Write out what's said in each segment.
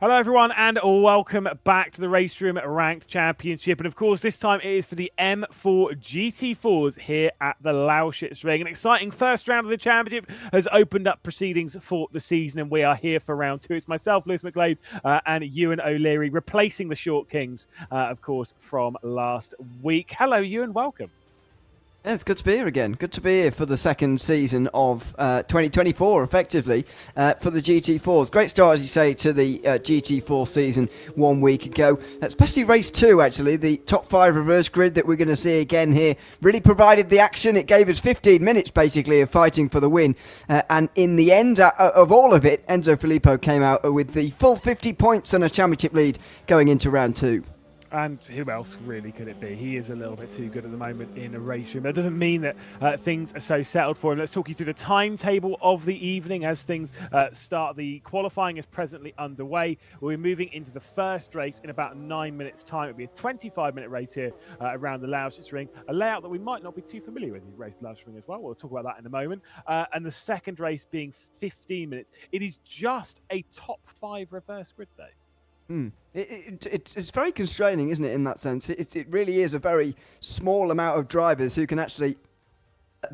Hello everyone and welcome back to the RaceRoom Ranked Championship, and of course this time it is for the M4 GT4s here at the Lausitzring. An exciting first round of the championship has opened up proceedings for the season, and we are here for round two. It's myself, Lewis McGlade, and Ewan O'Leary replacing the Short Kings, of course, from last week. Hello Ewan, welcome. Yeah, it's good to be here again. Good to be here for the second season of 2024, effectively, for the GT4s. Great start, as you say, to the GT4 season 1 week ago. Especially race 2, actually. The top 5 reverse grid that we're going to see again here really provided the action. It gave us 15 minutes, basically, of fighting for the win. And in the end of all of it, Enzo Filippo came out with the full 50 points and a championship lead going into round 2. And who else really could it be? He is a little bit too good at the moment in a RaceRoom. That doesn't mean that things are so settled for him. Let's talk you through the timetable of the evening as things start. The qualifying is presently underway. We'll be moving into the first race in about 9 minutes' time. It'll be a 25-minute race here around the Lausitzring, a layout that we might not be too familiar with. We've raced Lausitzring as well. We'll talk about that in a moment. And the second race being 15 minutes. It is just a top 5 reverse grid day. It's very constraining, isn't it, in that sense? It really is a very small amount of drivers who can actually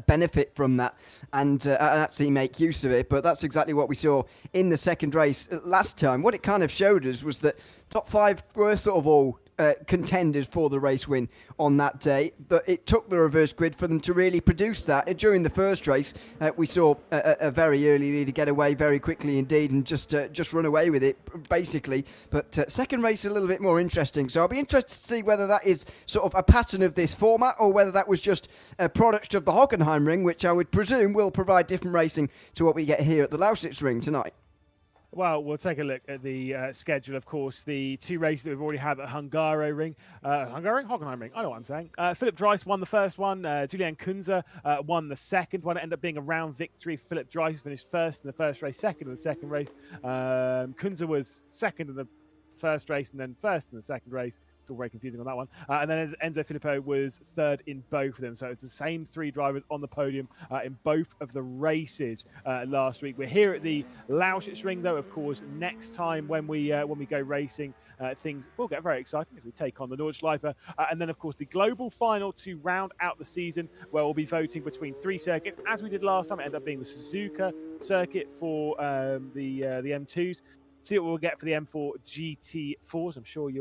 benefit from that and actually make use of it. But that's exactly what we saw in the second race last time. What it kind of showed us was that top 5 were sort of all contenders for the race win on that day, but it took the reverse grid for them to really produce that. During the first race, we saw a very early leader get away very quickly indeed and just run away with it, basically. But second race a little bit more interesting, so I'll be interested to see whether that is sort of a pattern of this format or whether that was just a product of the Hockenheimring, which I would presume will provide different racing to what we get here at the Lausitzring tonight. Well, we'll take a look at the schedule, of course. The 2 races that we've already had at Hockenheimring. I know what I'm saying. Philip Dreiss won the first one. Julian Kunze won the second one. It ended up being a round victory. Philip Dreiss finished first in the first race, second in the second race. Kunze was second in the first race and then first in the second race. It's all very confusing on that one. And then Enzo Filippo was third in both of them. So it's the same 3 drivers on the podium in both of the races last week. We're here at the Lausitzring, though, of course. Next time when we go racing, things will get very exciting as we take on the Nordschleife. And then, of course, the global final to round out the season, where we'll be voting between 3 circuits. As we did last time, it ended up being the Suzuka circuit for the M2s. See what we'll get for the M4 GT4s. I'm sure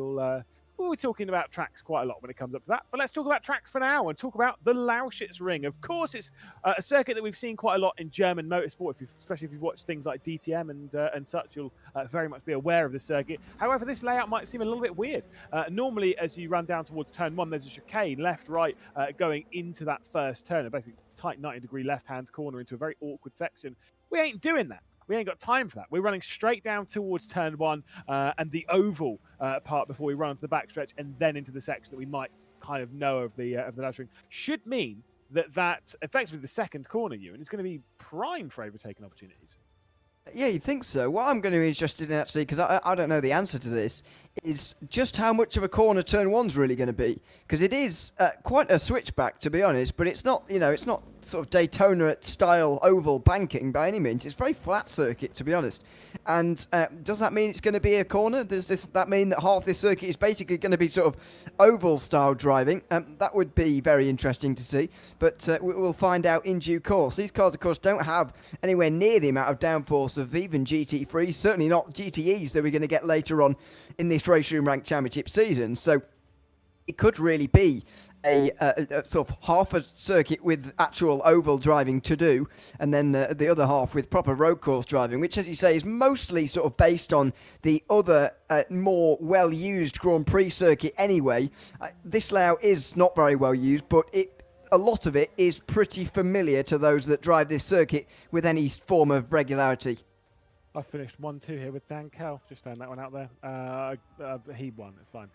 we'll be talking about tracks quite a lot when it comes up to that. But let's talk about tracks for now and talk about the Lausitzring. Of course, it's a circuit that we've seen quite a lot in German motorsport, especially if you've watched things like DTM and such. You'll very much be aware of the circuit. However, this layout might seem a little bit weird. Normally, as you run down towards turn 1, there's a chicane, left, right, going into that first turn. A basically tight 90-degree left-hand corner into a very awkward section. We ain't doing that. We ain't got time for that. We're running straight down towards turn 1 and the oval part before we run onto the backstretch and then into the section that we might kind of know of the Lausitzring. Should mean that effectively the second corner, Ewan, is going to be prime for overtaking opportunities. Yeah, you think so? What I'm going to be interested in, actually, because I don't know the answer to this, is just how much of a corner turn 1's really going to be. Because it is quite a switchback, to be honest, but it's not, it's not sort of Daytona-style oval banking by any means. It's a very flat circuit, to be honest. And does that mean it's going to be a corner? Does that mean that half this circuit is basically going to be sort of oval-style driving? That would be very interesting to see, but we'll find out in due course. These cars, of course, don't have anywhere near the amount of downforce of even GT3s, certainly not GTEs that we're going to get later on in this RaceRoom Ranked Championship season. So it could really be a sort of half a circuit with actual oval driving to do, and then the other half with proper road course driving, which, as you say, is mostly sort of based on the other more well-used Grand Prix circuit anyway. This layout is not very well used, but a lot of it is pretty familiar to those that drive this circuit with any form of regularity. I finished 1-2 here with Dan Kell. Just throwing that one out there. He won. It's fine.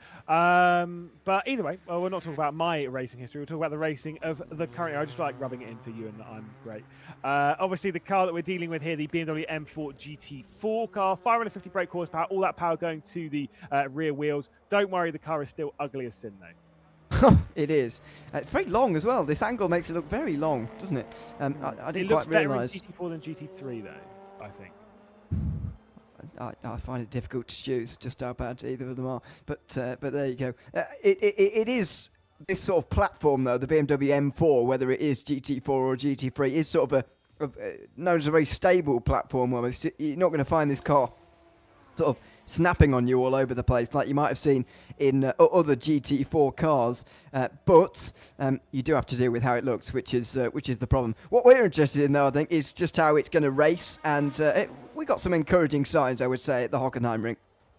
But either way, we're not talking about my racing history. We're talking about the racing of the current year. I just like rubbing it into you, and I'm great. Obviously, the car that we're dealing with here, the BMW M4 GT4 car, 550 brake horsepower, all that power going to the rear wheels. Don't worry, the car is still ugly as sin, though. It is. It's very long as well. This angle makes it look very long, doesn't it? I didn't quite realise. It looks better in GT4 than GT3, though, I think. I find it difficult to choose just how bad either of them are. But there you go. It is this sort of platform, though, the BMW M4, whether it is GT4 or GT3, is sort of known as a very stable platform. Almost, you're not going to find this car sort of snapping on you all over the place like you might have seen in other GT4 cars, but you do have to deal with how it looks, which is the problem. What we're interested in, though, I think, is just how it's going to race, and we got some encouraging signs, I would say, at the Hockenheimring.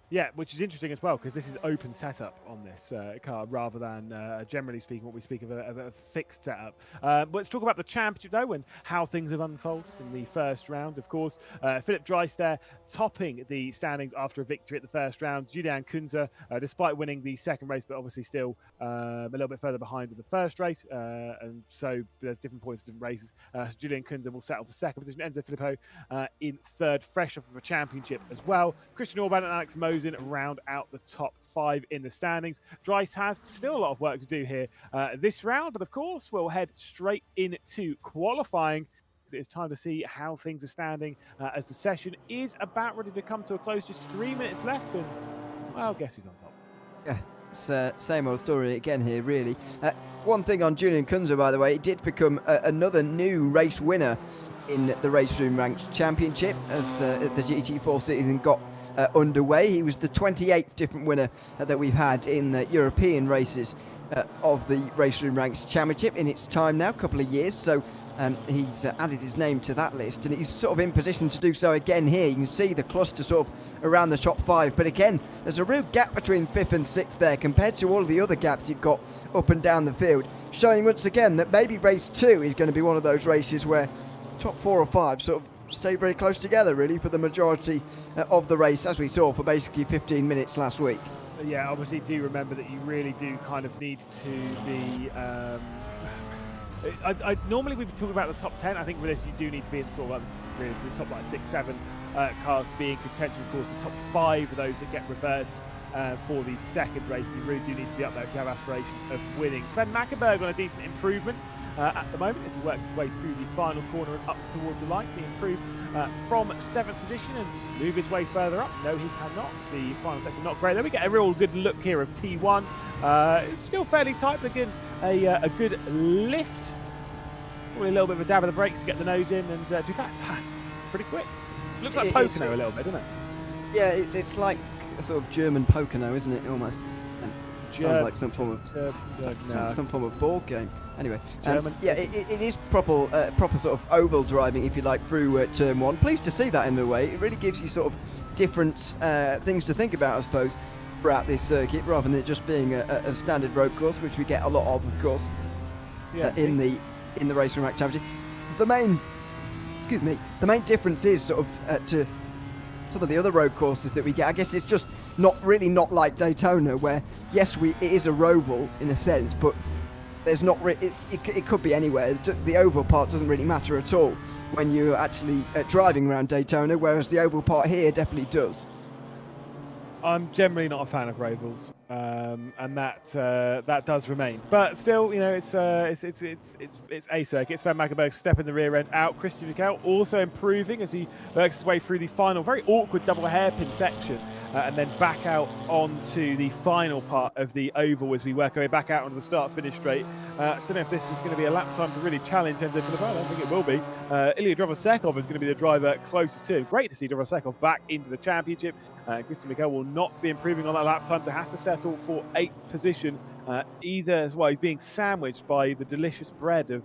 Yeah, which is interesting as well, because this is open setup on this car rather than, generally speaking, what we speak of a fixed setup. But let's talk about the championship, though, and how things have unfolded in the first round, of course. Philipp Dreis there topping the standings after a victory at the first round. Julian Kunze, despite winning the second race, but obviously still a little bit further behind in the first race. And so there's different points, different races. So Julian Kunze will settle for second position. Enzo Filippo in third, fresh off of a championship as well. Christian Orban and Alex Mosin round out the top 5 in the standings. Dreis has still a lot of work to do here this round, but of course we'll head straight into qualifying. It's time to see how things are standing as the session is about ready to come to a close. Just 3 minutes left, and well, guess who's on top? Yeah, it's same old story again here, really. One thing on Julian Kunze, by the way, he did become another new race winner in the RaceRoom Ranked Championship as the GT4 season got underway. He was the 28th different winner that we've had in the European races of the RaceRoom Ranked Championship in its time now, a couple of years. So he's added his name to that list, and he's sort of in position to do so again here. You can see the cluster sort of around the top 5, but again, there's a real gap between 5th and 6th there compared to all of the other gaps you've got up and down the field, showing once again that maybe race 2 is going to be one of those races where the top 4 or 5 sort of stay very close together, really, for the majority of the race, as we saw for basically 15 minutes last week. Yeah, obviously do remember that you really do kind of need to be... I normally we'd be talking about the top 10. I think with this you do need to be in sort of really the top like 6, 7 cars to be in contention. Of course, the top 5 of those that get reversed for the second race. You really do need to be up there if you have aspirations of winning. Sven Mackenberg on a decent improvement at the moment as he works his way through the final corner and up towards the line. He improved from 7th position and move his way further up. No, he cannot. The final section not great. Then we get a real good look here of T1. It's still fairly tight, but again, a good lift. Probably a little bit of a dab of the brakes to get the nose in, and too fast. It's pretty quick. Looks like Pocono a little bit, doesn't it? Yeah, it's like a sort of German Pocono, isn't it? Almost. Sounds like some form of some form of board game. Anyway, yeah, it is proper sort of oval driving, if you like, through turn 1. Pleased to see that in a way. It really gives you sort of different things to think about, I suppose, throughout this circuit, rather than it just being a standard road course, which we get a lot of course, in the RaceRoom Ranked Championship. The main difference is sort of to some of the other road courses that we get. I guess it's just not like Daytona, where yes, it is a roval in a sense, but there's not it could be anywhere. The oval part doesn't really matter at all when you're actually driving around Daytona, whereas the oval part here definitely does. I'm generally not a fan of rovals, and that does remain. But still, you know, it's a circuit. Sven Mackenberg step in the rear end out. Christian Mikel also improving as he works his way through the final, very awkward double hairpin section, and then back out onto the final part of the oval as we work our way back out onto the start-finish straight. Don't know if this is going to be a lap time to really challenge Enzo Filippo. I don't think it will be. Ilya Drovosekov is going to be the driver closest to him. Great to see Drovosekov back into the championship. Christian Mikel will not be improving on that lap time, so has to settle for 8th position. He's being sandwiched by the delicious bread of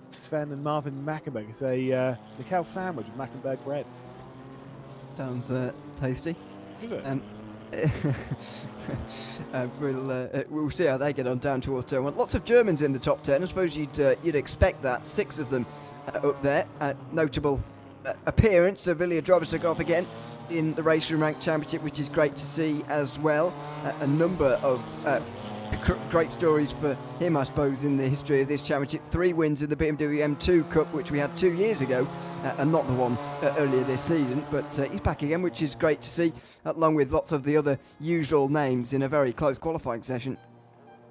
Sven and Marvin Mackenberg. It's a Mikel sandwich with Mackenberg bread. Sounds tasty. Is it? We'll see how they get on down towards turn 1. Lots of Germans in the top 10. I suppose you'd expect that. 6 of them up there. Notable appearance of Ilya Drovosekov again in the RaceRoom Ranked Championship, which is great to see as well. A number of great stories for him, I suppose, in the history of this championship. 3 wins in the BMW M2 Cup, which we had 2 years ago, and not the one earlier this season. But he's back again, which is great to see, along with lots of the other usual names in a very close qualifying session.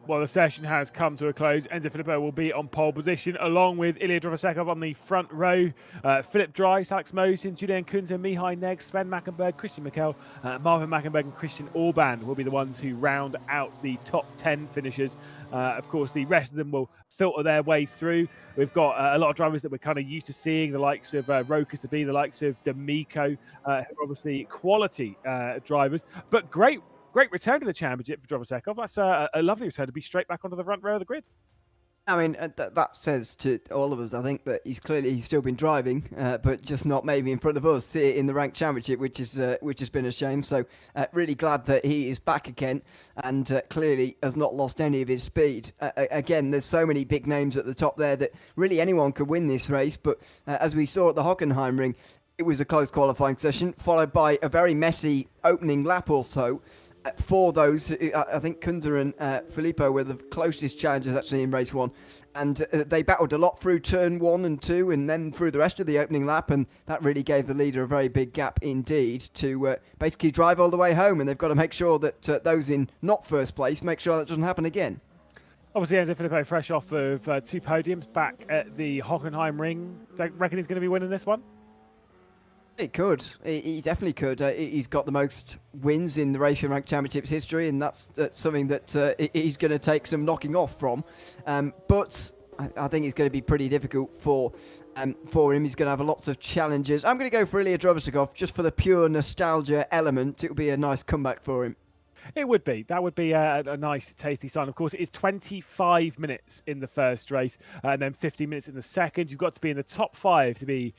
Well, the session has come to a close. Enzo Filippo will be on pole position, along with Ilya Drovasekov on the front row. Philip Dries, Alex Mosin, Julian Kunze, Mihai Neg, Sven Mackenberg, Christian Mikel, Marvin Mackenberg and Christian Orban will be the ones who round out the top 10 finishers. Of course, the rest of them will filter their way through. We've got a lot of drivers that we're kind of used to seeing, the likes of Rokas to be, the likes of D'Amico, who are obviously quality drivers, but great return to the championship for Drovasekov. That's a lovely return to be straight back onto the front row of the grid. I mean, that says to all of us, I think, that he's still been driving, but just not maybe in front of us in the ranked championship, which has been a shame. So really glad that he is back again, and clearly has not lost any of his speed. Again, there's so many big names at the top there that really anyone could win this race. But as we saw at the Hockenheimring, it was a close qualifying session, followed by a very messy opening lap or so. For those, I think Kunze and Filippo were the closest challengers actually in race 1, and they battled a lot through turn 1 and 2 and then through the rest of the opening lap, and that really gave the leader a very big gap indeed to basically drive all the way home, and they've got to make sure that those in not first place make sure that doesn't happen again. Obviously, Enzo Filippo fresh off of 2 podiums back at the Hockenheimring. Do you reckon he's going to be winning this one? It could. He definitely could. He's got the most wins in the Racing Rank Championships history, and that's something that he's going to take some knocking off from. But I think it's going to be pretty difficult for him. He's going to have lots of challenges. I'm going to go for Ilya Drovasekov just for the pure nostalgia element. It will be a nice comeback for him. It would be. That would be a nice, tasty sign. Of course, it is 25 minutes in the first race and then 15 minutes in the second. You've got to be in the top 5 to be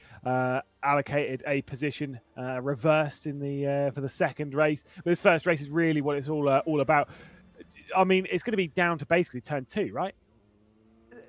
allocated a position reversed in the for the second race. But this first race is really what it's all about. I mean, it's going to be down to basically turn 2, right?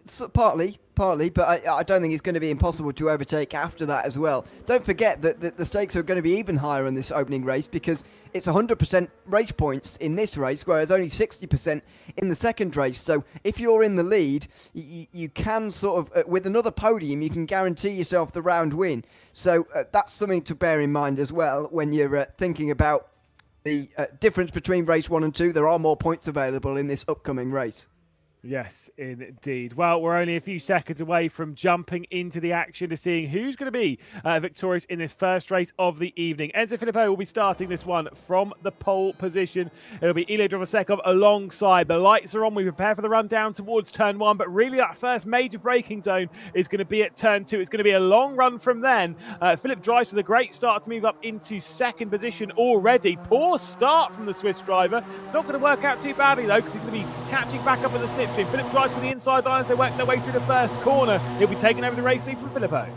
So partly, but I don't think it's going to be impossible to overtake after that as well. Don't forget that the stakes are going to be even higher in this opening race because it's 100% race points in this race, whereas only 60% in the second race. So if you're in the lead, you can sort of, with another podium, you can guarantee yourself the round win. So that's something to bear in mind as well when you're thinking about the difference between race 1 and 2. There are more points available in this upcoming race. Yes, indeed. Well, we're only a few seconds away from jumping into the action to seeing who's going to be victorious in this first race of the evening. Enzo Filippo will be starting this one from the pole position. It'll be Ilya Drovasekov alongside. The lights are on. We prepare for the run down towards turn 1, but really that first major braking zone is going to be at turn 2. It's going to be a long run from then. Philip Dries with a great start to move up into second position already. Poor start from the Swiss driver. It's not going to work out too badly, though, because he's going to be catching back up with the slip. Philip Dries from the inside line as they work their way through the first corner. He'll be taking over the race lead from Filippo.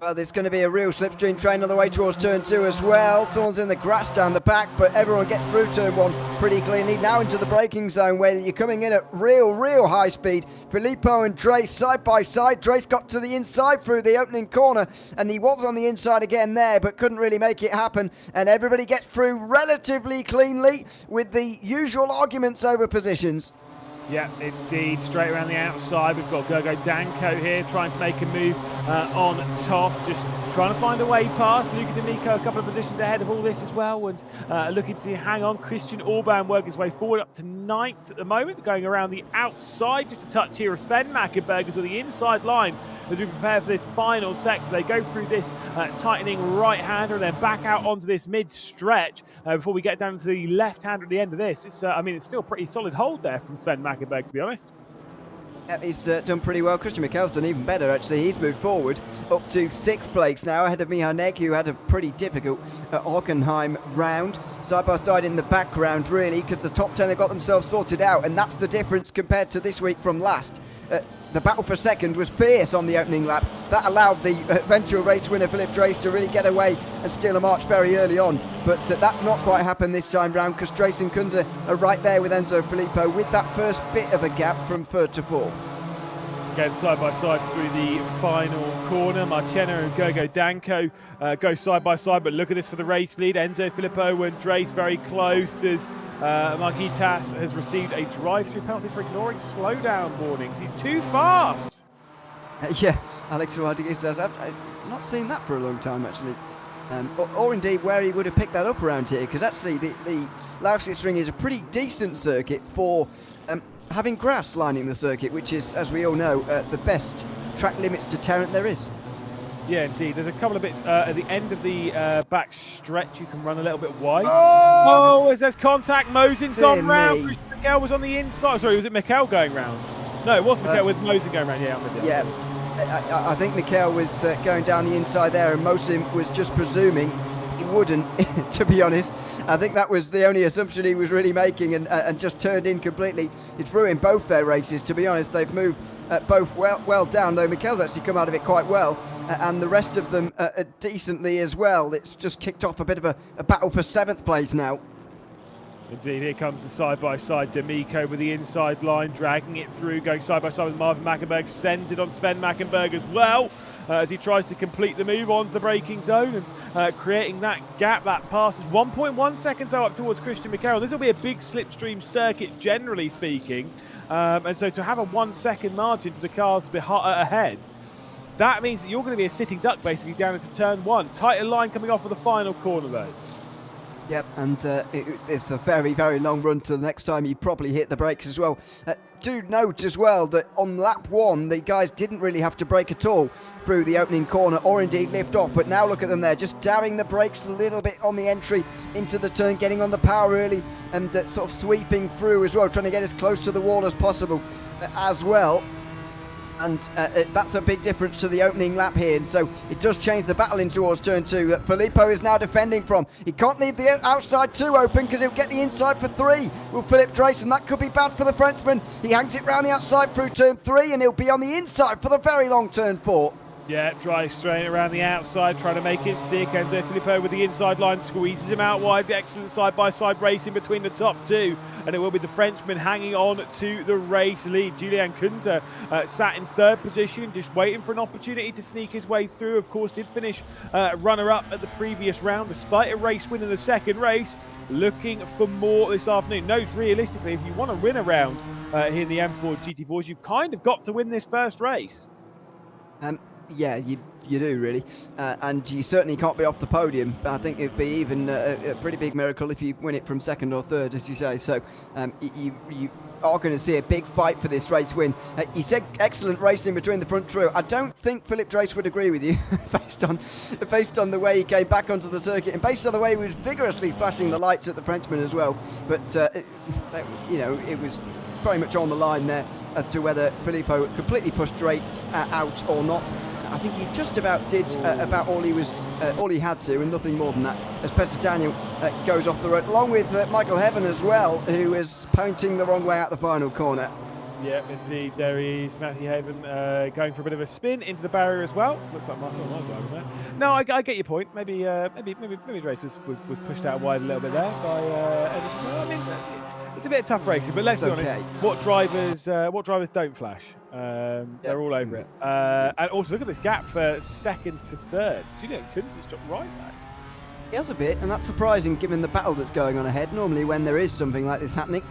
Well, there's going to be a real slipstream train on the way towards turn 2 as well. Someone's in the grass down the back, but everyone gets through turn 1 pretty cleanly. Now into the braking zone where you're coming in at real high speed. Filippo and Dries side by side. Dries got to the inside through the opening corner, and he was on the inside again there, but couldn't really make it happen. And everybody gets through relatively cleanly with the usual arguments over positions. Yeah, indeed. Straight around the outside, we've got Gogo Danko here trying to make a move on top, just trying to find a way past. Luca D'Amico a couple of positions ahead of all this as well, and looking to hang on. Christian Orban working his way forward up to 9th at the moment, going around the outside. Just a touch here of Sven Mackenberg is with the inside line as we prepare for this final sector. They go through this tightening right-hander and then back out onto this mid-stretch before we get down to the left-hander at the end of this. It's, I mean, it's still a pretty solid hold there from Sven Mackenberg, to be honest. Yeah, he's done pretty well. Christian Mikel's done even better, actually. He's moved forward up to 6th place now, ahead of Mihai Neg, who had a pretty difficult Hockenheim round. Side by side in the background, really, because the top 10 have got themselves sorted out, and that's the difference compared to this week from last. The battle for second was fierce on the opening lap. That allowed the eventual race winner, Philip Dries, to really get away and steal a march very early on. But that's not quite happened this time round, because Dries and Kunze are right there with Enzo Filippo with that first bit of a gap from 3rd to 4th. Again, side by side through the final corner. Marchena and Gogo Danko go side by side, but look at this for the race lead. Enzo Filippo and Dries very close as Margitas has received a drive-through penalty for ignoring slowdown warnings. He's too fast. Yeah, Alex Margitas, I've not seen that for a long time, actually. Or indeed where he would have picked that up around here, because actually the Lausitzring is a pretty decent circuit for having grass lining the circuit, which is, as we all know, the best track limits deterrent there is. Yeah, indeed. There's a couple of bits at the end of the back stretch. You can run a little bit wide. Oh! Oh, as there's contact, Mosin's gone round. Me. Christian Mikel was on the inside. Sorry, was it Mikel going round? No, it was Mikel with Mosin going round. Yeah, I'm with you. Yeah, I think Mikel was going down the inside there, and Mosin was just presuming he wouldn't, to be honest. I think that was the only assumption he was really making, and just turned in completely. It's ruined both their races, to be honest. They've moved both well down, though Mikel's actually come out of it quite well, and the rest of them decently as well. It's just kicked off a bit of a battle for 7th place now. Indeed, here comes the side-by-side D'Amico with the inside line, dragging it through, going side-by-side with Marvin Mackenberg, sends it on Sven Mackenberg as well, as he tries to complete the move onto the braking zone and creating that gap. That passes 1.1 seconds, though, up towards Christian Mikel. This will be a big slipstream circuit, generally speaking, and so to have a 1 second margin to the cars ahead, that means that you're going to be a sitting duck, basically, down into turn 1. Tighter line coming off of the final corner, though. Yep, and it's a very, very long run to the next time you probably hit the brakes as well. Do note as well that on lap 1, the guys didn't really have to brake at all through the opening corner, or indeed lift off, but now look at them there, just daring the brakes a little bit on the entry into the turn, getting on the power early, and sort of sweeping through as well, trying to get as close to the wall as possible as well. And that's a big difference to the opening lap here, and so it does change the battle in towards turn 2 that Filippo is now defending from. He can't leave the outside 2 open because he'll get the inside for 3 with Philippe Drace, and that could be bad for the Frenchman. He hangs it round the outside through turn 3, and he'll be on the inside for the very long turn 4. Yeah, drives straight around the outside, trying to make it stick. Enzo Filippo with the inside line, squeezes him out wide. The excellent side-by-side racing between the top 2. And it will be the Frenchman hanging on to the race lead. Julian Kunze sat in 3rd position, just waiting for an opportunity to sneak his way through. Of course, did finish runner-up at the previous round, despite a race win in the 2nd race. Looking for more this afternoon. Knows realistically, if you want to win a round here in the M4 GT4s, you've kind of got to win this first race. Yeah, you do, really. And you certainly can't be off the podium. I think it'd be even a pretty big miracle if you win it from 2nd or 3rd, as you say. So you are going to see a big fight for this race win. You said excellent racing between the front trio. I don't think Philippe Drace would agree with you based on the way he came back onto the circuit and based on the way he was vigorously flashing the lights at the Frenchman as well. But, you know, it was very much on the line there as to whether Filippo completely pushed Drace out or not. I think he just about did about all he had to, and nothing more than that, as Petter Daniel goes off the road, along with Michael Heaven as well, who is pointing the wrong way out the final corner. Yeah, indeed, there is Matthew Haven going for a bit of a spin into the barrier as well. It looks like Marcel was driving there. No, I get your point. Maybe Drace was pushed out wide a little bit there by I mean, it's a bit of tough racing, but let's be honest. What drivers don't flash? They're all over it. And also look at this gap for 2nd to 3rd. Julian Kunze's dropped right back. He has a bit, and that's surprising given the battle that's going on ahead. Normally when there is something like this happening,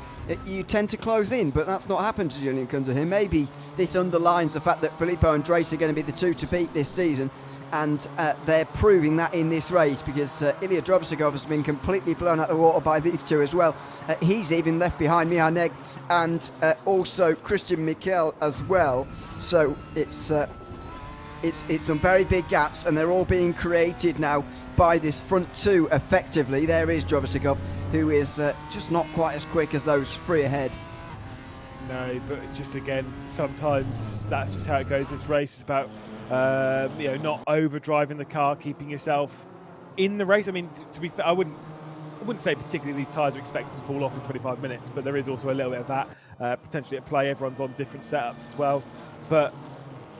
you tend to close in, but that's not happened to Julian Kunze here. Maybe this underlines the fact that Filippo and Drace are going to be the 2 to beat this season, and they're proving that in this race, because Ilya Drobsakov has been completely blown out of the water by these 2 as well. He's even left behind Mihai Neg and also Christian Mikel as well. So it's some very big gaps, and they're all being created now by this front 2 effectively. There is Drobsakov, who is just not quite as quick as those 3 ahead. No, but it's just, again, sometimes that's just how it goes. This race is about you know, not overdriving the car, keeping yourself in the race. I mean, to be fair, I wouldn't say particularly these tyres are expected to fall off in 25 minutes, but there is also a little bit of that potentially at play. Everyone's on different setups as well. But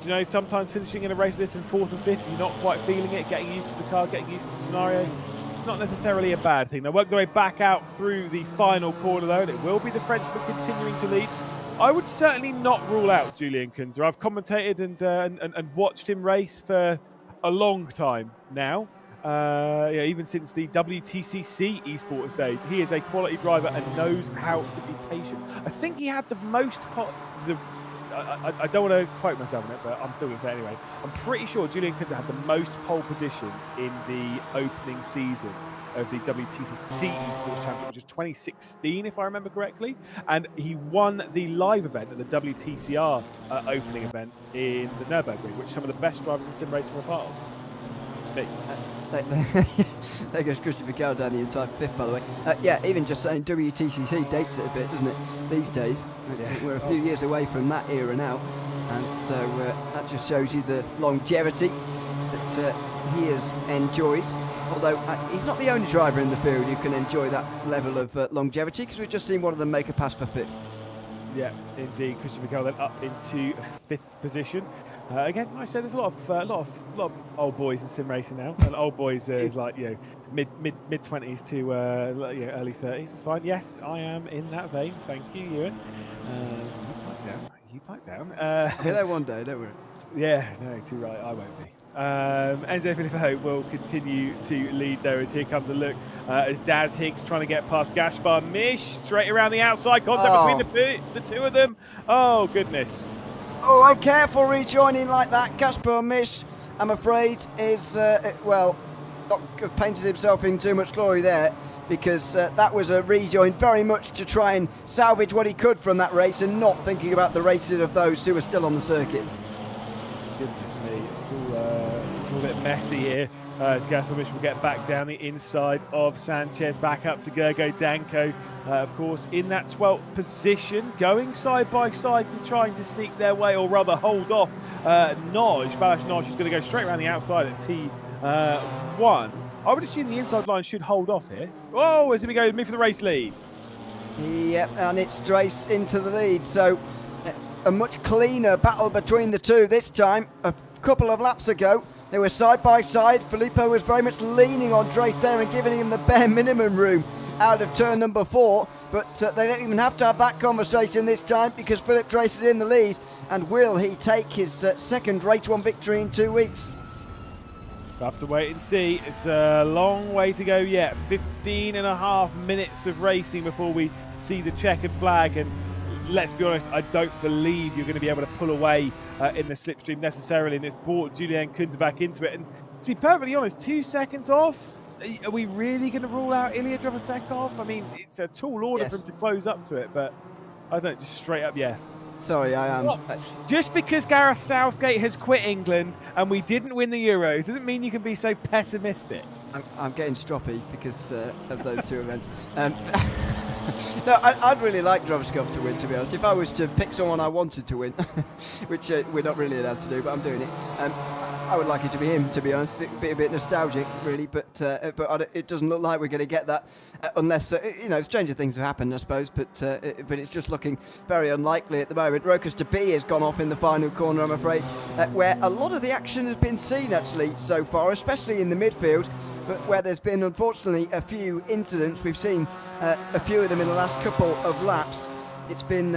do you know, sometimes finishing in a race this in 4th and 5th, you're not quite feeling it, getting used to the car, getting used to the scenario. It's not necessarily a bad thing. They work their way back out through the final corner, though, and it will be the Frenchman continuing to lead. I would certainly not rule out Julian Kunze. I've commentated and watched him race for a long time now. Yeah, even since the WTCC esports days. He is a quality driver and knows how to be patient. I think he had the most... I don't want to quote myself on it, but I'm still going to say it anyway. I'm pretty sure Julian Kunze had the most pole positions in the opening season of the WTCC Esports Championship, which was 2016, if I remember correctly. And he won the live event at the WTCR opening event in the Nürburgring, which some of the best drivers in sim racing were a part of. Me. There goes Christopher Cow down the inside fifth, by the way. Yeah, even just saying WTCC dates it a bit, doesn't it, these days? We're a few years away from that era now. And so that just shows you the longevity that he has enjoyed. Although he's not the only driver in the field who can enjoy that level of longevity, because we've just seen one of them make a pass for fifth. Yeah, indeed. Christian Miguel then up into fifth position. Again, like I said, there's a lot of old boys in sim racing now, and old boys is like mid 20s to early 30s. It's fine. Yes, I am in that vein. Thank you, Ewan. You pipe down. I'll be there one day, don't worry. Yeah, no, too right. I won't be. Enzo Filippo will continue to lead there as here comes a look as Daz Higgs trying to get past Gaspar Mish straight around the outside, contact between the two of them. Oh goodness. Oh, and careful rejoining like that. Gaspar Mish, I'm afraid, is well, not have painted himself in too much glory there, because that was a rejoin very much to try and salvage what he could from that race and not thinking about the races of those who are still on the circuit. Goodness me, it's all a bit messy here. As Gaspar Mish will get back down the inside of Sanchez, back up to Gergo Danko, of course, in that 12th position, going side by side and trying to sneak their way, or rather hold off Balash Noj, who's going to go straight around the outside at T1. I would assume the inside line should hold off here. Oh, as we go, move for the race lead. Yep, and it's Drace into the lead, so a much cleaner battle between the two this time. A couple of laps ago, they were side by side. Filippo was very much leaning on Drace there and giving him the bare minimum room out of turn number 4, but they don't even have to have that conversation this time, because Philip Drace is in the lead. And will he take his second Race 1 victory in 2 weeks? We'll have to wait and see. It's a long way to go yet. 15.5 minutes of racing before we see the checkered flag, and let's be honest, I don't believe you're going to be able to pull away in the slipstream necessarily, and it's brought Julian Kunze back into it. And to be perfectly honest, 2 seconds off, are we really going to rule out Ilya Drovosekov? I mean, it's a tall order for him to close up to it, but I don't, just straight up yes. Sorry, I am. Just because Gareth Southgate has quit England and we didn't win the Euros doesn't mean you can be so pessimistic. I'm getting stroppy because of those two events. No, I'd really like Drovosekov to win, to be honest. If I was to pick someone I wanted to win, which we're not really allowed to do, but I'm doing it. I would like it to be him, to be honest. It'd be a bit nostalgic, really, but it doesn't look like we're going to get that unless stranger things have happened, I suppose. But it's just looking very unlikely at the moment. Rokas Tabi has gone off in the final corner, I'm afraid, where a lot of the action has been seen actually so far, especially in the midfield. But where there's been, unfortunately, a few incidents, we've seen a few of them in the last couple of laps. It's been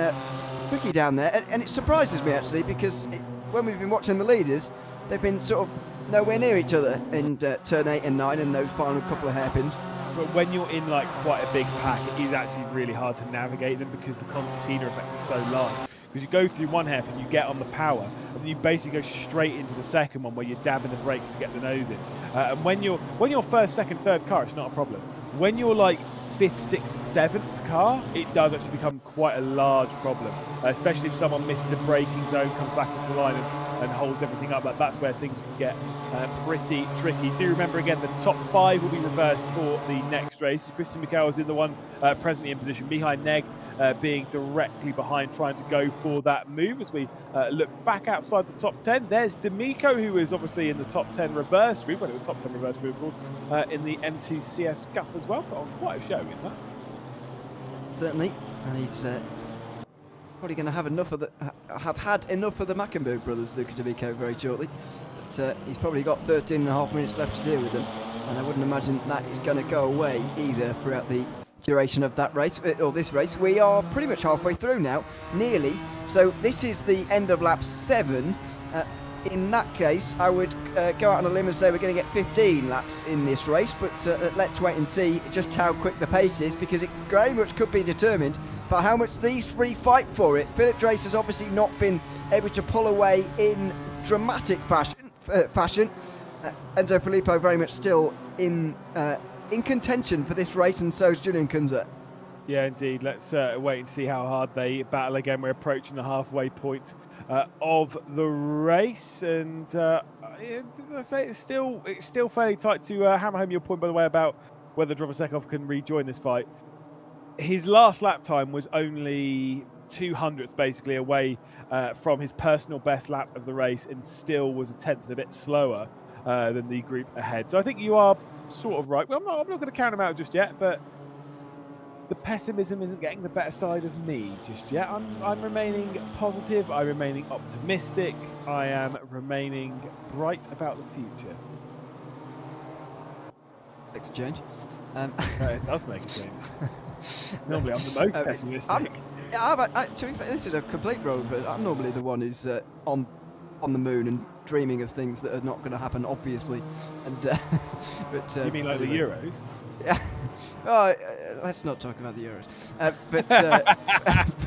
tricky down there, and it surprises me actually, because when we've been watching the leaders, they've been sort of nowhere near each other in turn 8 and 9 and those final couple of hairpins. But when you're in like quite a big pack, it is actually really hard to navigate them, because the concertina effect is so large. Because you go through one hairpin, you get on the power, and then you basically go straight into the second one where you're dabbing the brakes to get the nose in. And when you're first, second, third car, it's not a problem. When you're like 5th, 6th, 7th car, it does actually become quite a large problem, especially if someone misses a braking zone, comes back into the line and holds everything up. That's where things can get pretty tricky. Do remember again, the top 5 will be reversed for the next race. Christian Mikel is in the one presently in position, Mihai Neg being directly behind, trying to go for that move. As we look back outside the top 10, there's D'Amico, who is obviously in the top 10 reverse group, well, it was top 10 reverse group, of course, in the M2 CS Cup as well. Put on quite a show in that. Certainly, and he's probably going to have had enough of the Mackenberg brothers, Luca D'Amico, very shortly. But he's probably got 13.5 minutes left to deal with them, and I wouldn't imagine that is going to go away either throughout the duration of that race, or this race. We are pretty much halfway through now, nearly. So this is the end of lap 7. In that case, I would go out on a limb and say we're going to get 15 laps in this race, but let's wait and see just how quick the pace is, because it very much could be determined by how much these three fight for it. Philip Drace has obviously not been able to pull away in dramatic fashion. Enzo Filippo very much still in in contention for this race, and so is Julian Kunze. Yeah, indeed. Let's wait and see how hard they battle again. We're approaching the halfway point of the race, and as I say, it's still fairly tight. To hammer home your point, by the way, about whether Drovosekov can rejoin this fight. His last lap time was only 200th, basically, away from his personal best lap of the race, and still was a tenth and a bit slower than the group ahead. So I think you are sort of right. Well, I'm not going to count him out just yet, but the pessimism isn't getting the better side of me just yet. I'm remaining positive. I'm remaining optimistic. I am remaining bright about the future. Exchange. It does make a change. Normally, I'm the most pessimistic. To be fair, this is a complete road, but I'm normally the one who's on the moon and dreaming of things that are not going to happen, obviously. And but you mean like anyway. the Euros? Yeah. Oh, let's not talk about the Euros.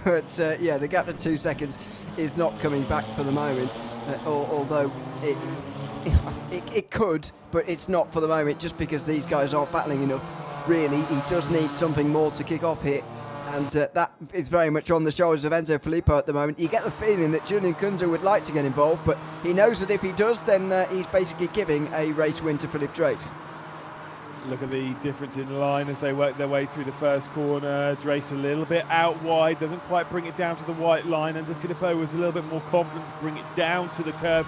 But yeah, the gap to 2 seconds is not coming back for the moment. Although it could, but it's not for the moment, just because these guys aren't battling enough. Really, he does need something more to kick off here. And that is very much on the shoulders of Enzo Filippo at the moment. You get the feeling that Julian Kunze would like to get involved, but he knows that if he does, then he's basically giving a race win to Philippe Drace. Look at the difference in line as they work their way through the first corner. Drace a little bit out wide, doesn't quite bring it down to the white line. Enzo Filippo was a little bit more confident to bring it down to the curve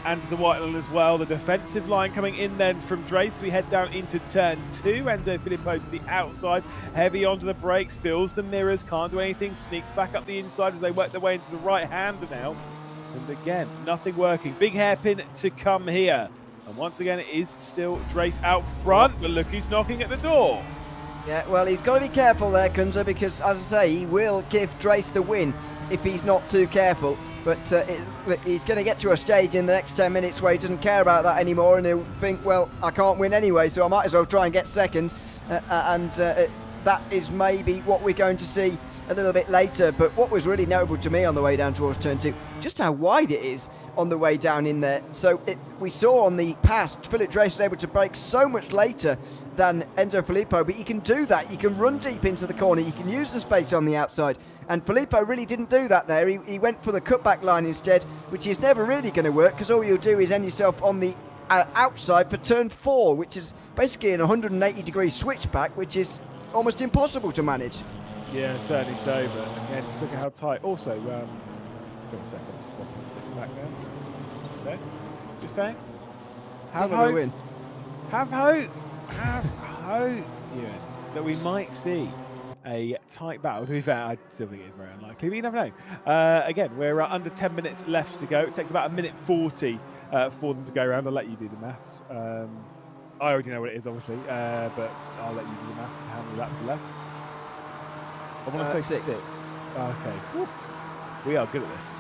and to the white line as well. The defensive line coming in then from Drace. We head down into turn 2. Enzo Filippo to the outside, heavy onto the brakes, feels the mirrors, can't do anything, sneaks back up the inside as they work their way into the right-hander now. And again, nothing working. Big hairpin to come here. And once again, it is still Drace out front, but look who's knocking at the door. Yeah, well, he's got to be careful there, Kunze, because, as I say, he will give Drace the win if he's not too careful. But he's going to get to a stage in the next 10 minutes where he doesn't care about that anymore, and he'll think, well, I can't win anyway, so I might as well try and get second. That is maybe what we're going to see a little bit later. But what was really notable to me on the way down towards turn 2, just how wide it is on the way down in there. So we saw on the past, Philippe Drace was able to brake so much later than Enzo Filippo, but you can do that. You can run deep into the corner. You can use the space on the outside. And Filippo really didn't do that there. He went for the cutback line instead, which is never really going to work, because all you'll do is end yourself on the outside for turn 4, which is basically an 180-degree switchback, which is almost impossible to manage. Yeah, certainly so, but again, just look at how tight. Also, give a second, it's 1.6 back now. Just saying. Have hope. Win. Have hope. Have hope, Ewan, that we might see a tight battle. To be fair, I still think it's very unlikely, but you never know. Again, we're under 10 minutes left to go. It takes about 1:40 for them to go around. I'll let you do the maths. I already know what it is, obviously, but I'll let you do the maths as to how many laps are left. I want to say 6. Okay. Whew. We are good at this.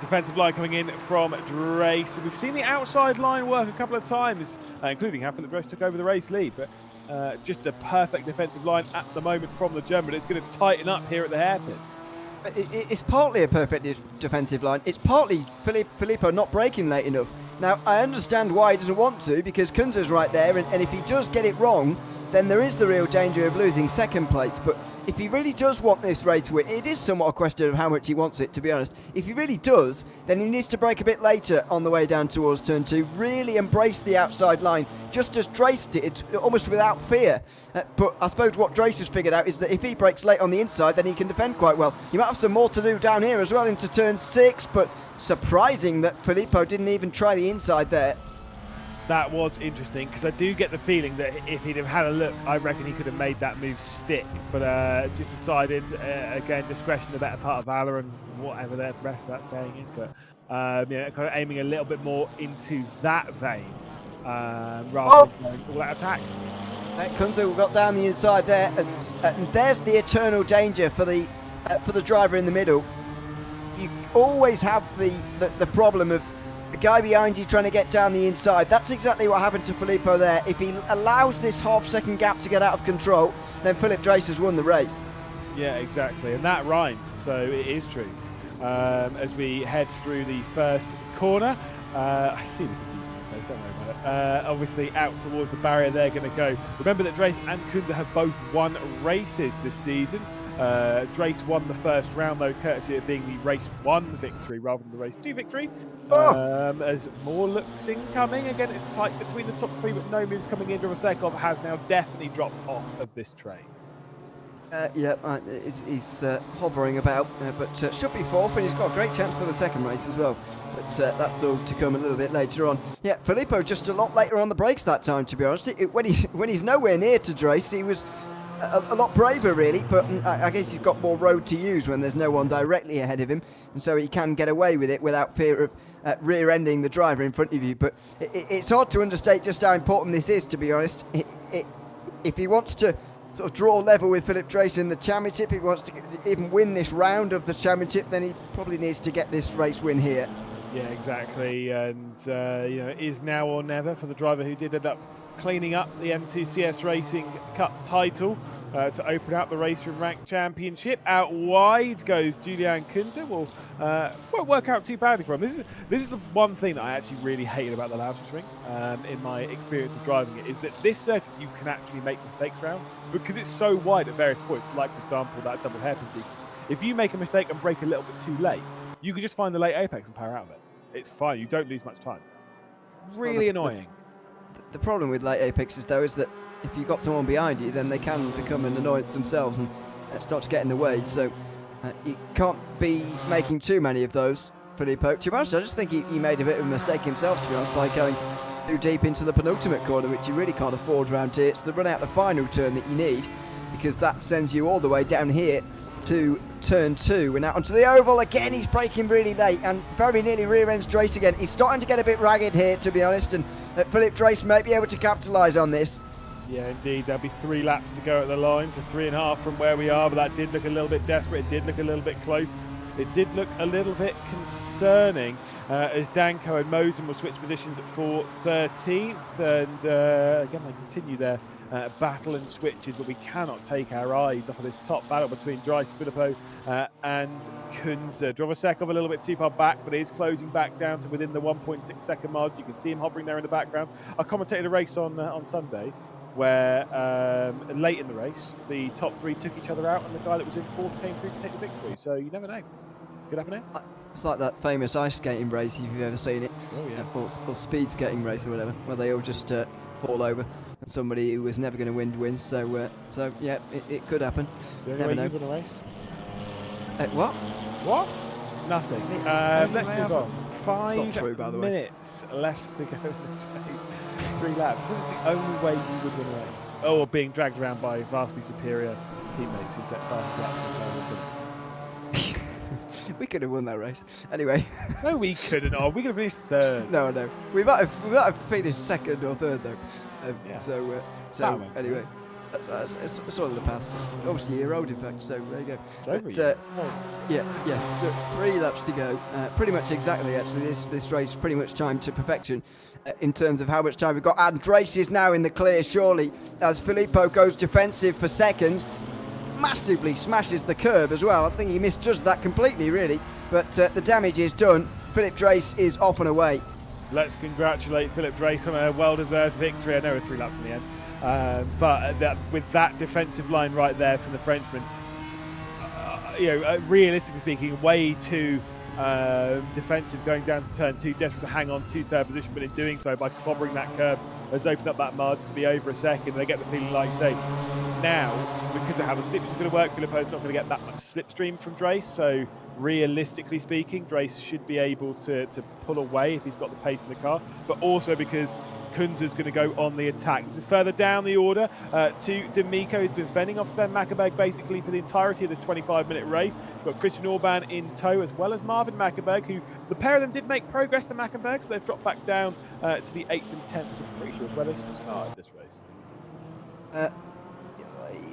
Defensive line coming in from Drace. We've seen the outside line work a couple of times, including how Philippe Drace took over the race lead, but just the perfect defensive line at the moment from the German. It's going to tighten up here at the hairpin. It's partly a perfect defensive line. It's partly Filippo not braking late enough. Now, I understand why he doesn't want to, because Kunze's right there, and if he does get it wrong, then there is the real danger of losing second place. But if he really does want this race win, it is somewhat a question of how much he wants it, to be honest. If he really does, then he needs to brake a bit later on the way down towards turn 2, really embrace the outside line, just as Drace did, almost without fear. But I suppose what Drace has figured out is that if he brakes late on the inside, then he can defend quite well. You might have some more to do down here as well into turn 6, but surprising that Filippo didn't even try the inside there. That was interesting, because I do get the feeling that if he'd have had a look, I reckon he could have made that move stick. But just decided, again, discretion the better part of valor, and whatever the rest of that saying is. But kind of aiming a little bit more into that vein rather than going all that attack. Kunze got down the inside there, and there's the eternal danger for the driver in the middle. You always have the problem of a guy behind you trying to get down the inside. That's exactly what happened to Filippo there. If he allows this half-second gap to get out of control, then Philippe Drace has won the race. Yeah, exactly, and that rhymes, so it is true. As we head through the first corner, I see the confusion race, don't worry about it. Obviously, out towards the barrier they're going to go. Remember that Drace and Kunze have both won races this season. Drace won the first round, though, courtesy of being the race 1 victory rather than the race 2 victory. As more looks incoming. Again, it's tight between the top 3, but no moves coming in. Drovosekov has now definitely dropped off of this train. He's hovering about, but should be 4th, and he's got a great chance for the second race as well. But that's all to come a little bit later on. Yeah, Filippo just a lot later on the brakes that time, to be honest. When he's nowhere near to Drace, he was a lot braver, really, but I guess he's got more road to use when there's no one directly ahead of him, and so he can get away with it without fear of rear-ending the driver in front of you. But it's hard to understate just how important this is, to be honest. If he wants to sort of draw level with Philip Drace in the championship, if he wants to even win this round of the championship, then he probably needs to get this race win here. Yeah, exactly, and it is now or never for the driver who did end up cleaning up the M2 CS Racing Cup title to open up the RaceRoom Ranked Championship. Out wide goes Julian Kunze. Won't work out too badly for him. This is the one thing that I actually really hated about the Lausitzring in my experience of driving it, is that this circuit you can actually make mistakes around because it's so wide at various points. Like, for example, that double hairpin sequence. If you make a mistake and brake a little bit too late, you can just find the late apex and power out of it. It's fine. You don't lose much time. Really annoying. The problem with late apexes, though, is that if you've got someone behind you, then they can become an annoyance themselves and start to get in the way. So you can't be making too many of those, Filippo. To be honest, I just think he made a bit of a mistake himself, to be honest, by going too deep into the penultimate corner, which you really can't afford around here. It's the run out the final turn that you need, because that sends you all the way down here to turn 2. We're now onto the oval again. He's braking really late and very nearly rear-ends Drace again. He's starting to get a bit ragged here, to be honest, and Philip Drace may be able to capitalise on this. Yeah, indeed. There'll be 3 laps to go at the line, so 3.5 from where we are, but that did look a little bit desperate. It did look a little bit close. It did look a little bit concerning as Danko and Mosen will switch positions for 13th, and again, they continue their battle and switches, but we cannot take our eyes off of this top battle between Drace, Filippo and Kunze. Drovosekov a little bit too far back, but he is closing back down to within the 1.6 second mark. You can see him hovering there in the background. I commentated a race on Sunday where late in the race, the top 3 took each other out, and the guy that was in 4th came through to take the victory. So you never know. Could happen here. It's like that famous ice skating race, if you've ever seen it. Oh, yeah. Or speed skating race or whatever, where they all just fall over and somebody who was never going to wins. So yeah, it could happen. Never know. You win a race? What? What? Nothing. Let's move on. 5 minutes left to go in this race. 3 laps. This is the only way you would win a race. Oh, or being dragged around by vastly superior teammates who set fast laps in the car. We could have won that race. Anyway. No, we couldn't. Oh, we could have finished 3rd. No. We might have finished 2nd or 3rd, though. Yeah. So anyway. It's sort of the past. It's obviously a year old, in fact, so there you go. It's over. Yes, 3 laps to go. Pretty much exactly, actually. This race is pretty much timed to perfection in terms of how much time we've got. And Drace is now in the clear, surely, as Filippo goes defensive for 2nd. Massively smashes the curb as well. I think he misjudged that completely, really. But the damage is done. Philip Drace is off and away. Let's congratulate Philip Drace on a well-deserved victory. I know we're 3 laps in the end. But with that defensive line right there from the Frenchman, realistically speaking, way too defensive going down to turn 2, desperate to hang on to 3rd position, but in doing so, by clobbering that curb, has opened up that margin to be over a second. They get the feeling, like you say, now, because of how the slipstream is going to work, Filippo's not going to get that much slipstream from Drace, so realistically speaking, Drace should be able to pull away if he's got the pace in the car, but also because Kunze's going to go on the attack. This is further down the order to D'Amico, who's been fending off Sven Mackenberg basically for the entirety of this 25-minute race. We've got Christian Orban in tow, as well as Marvin Mackenberg, who the pair of them did make progress, the Mackenbergs, but they've dropped back down to the 8th and 10th, which I'm pretty sure is where they started this race.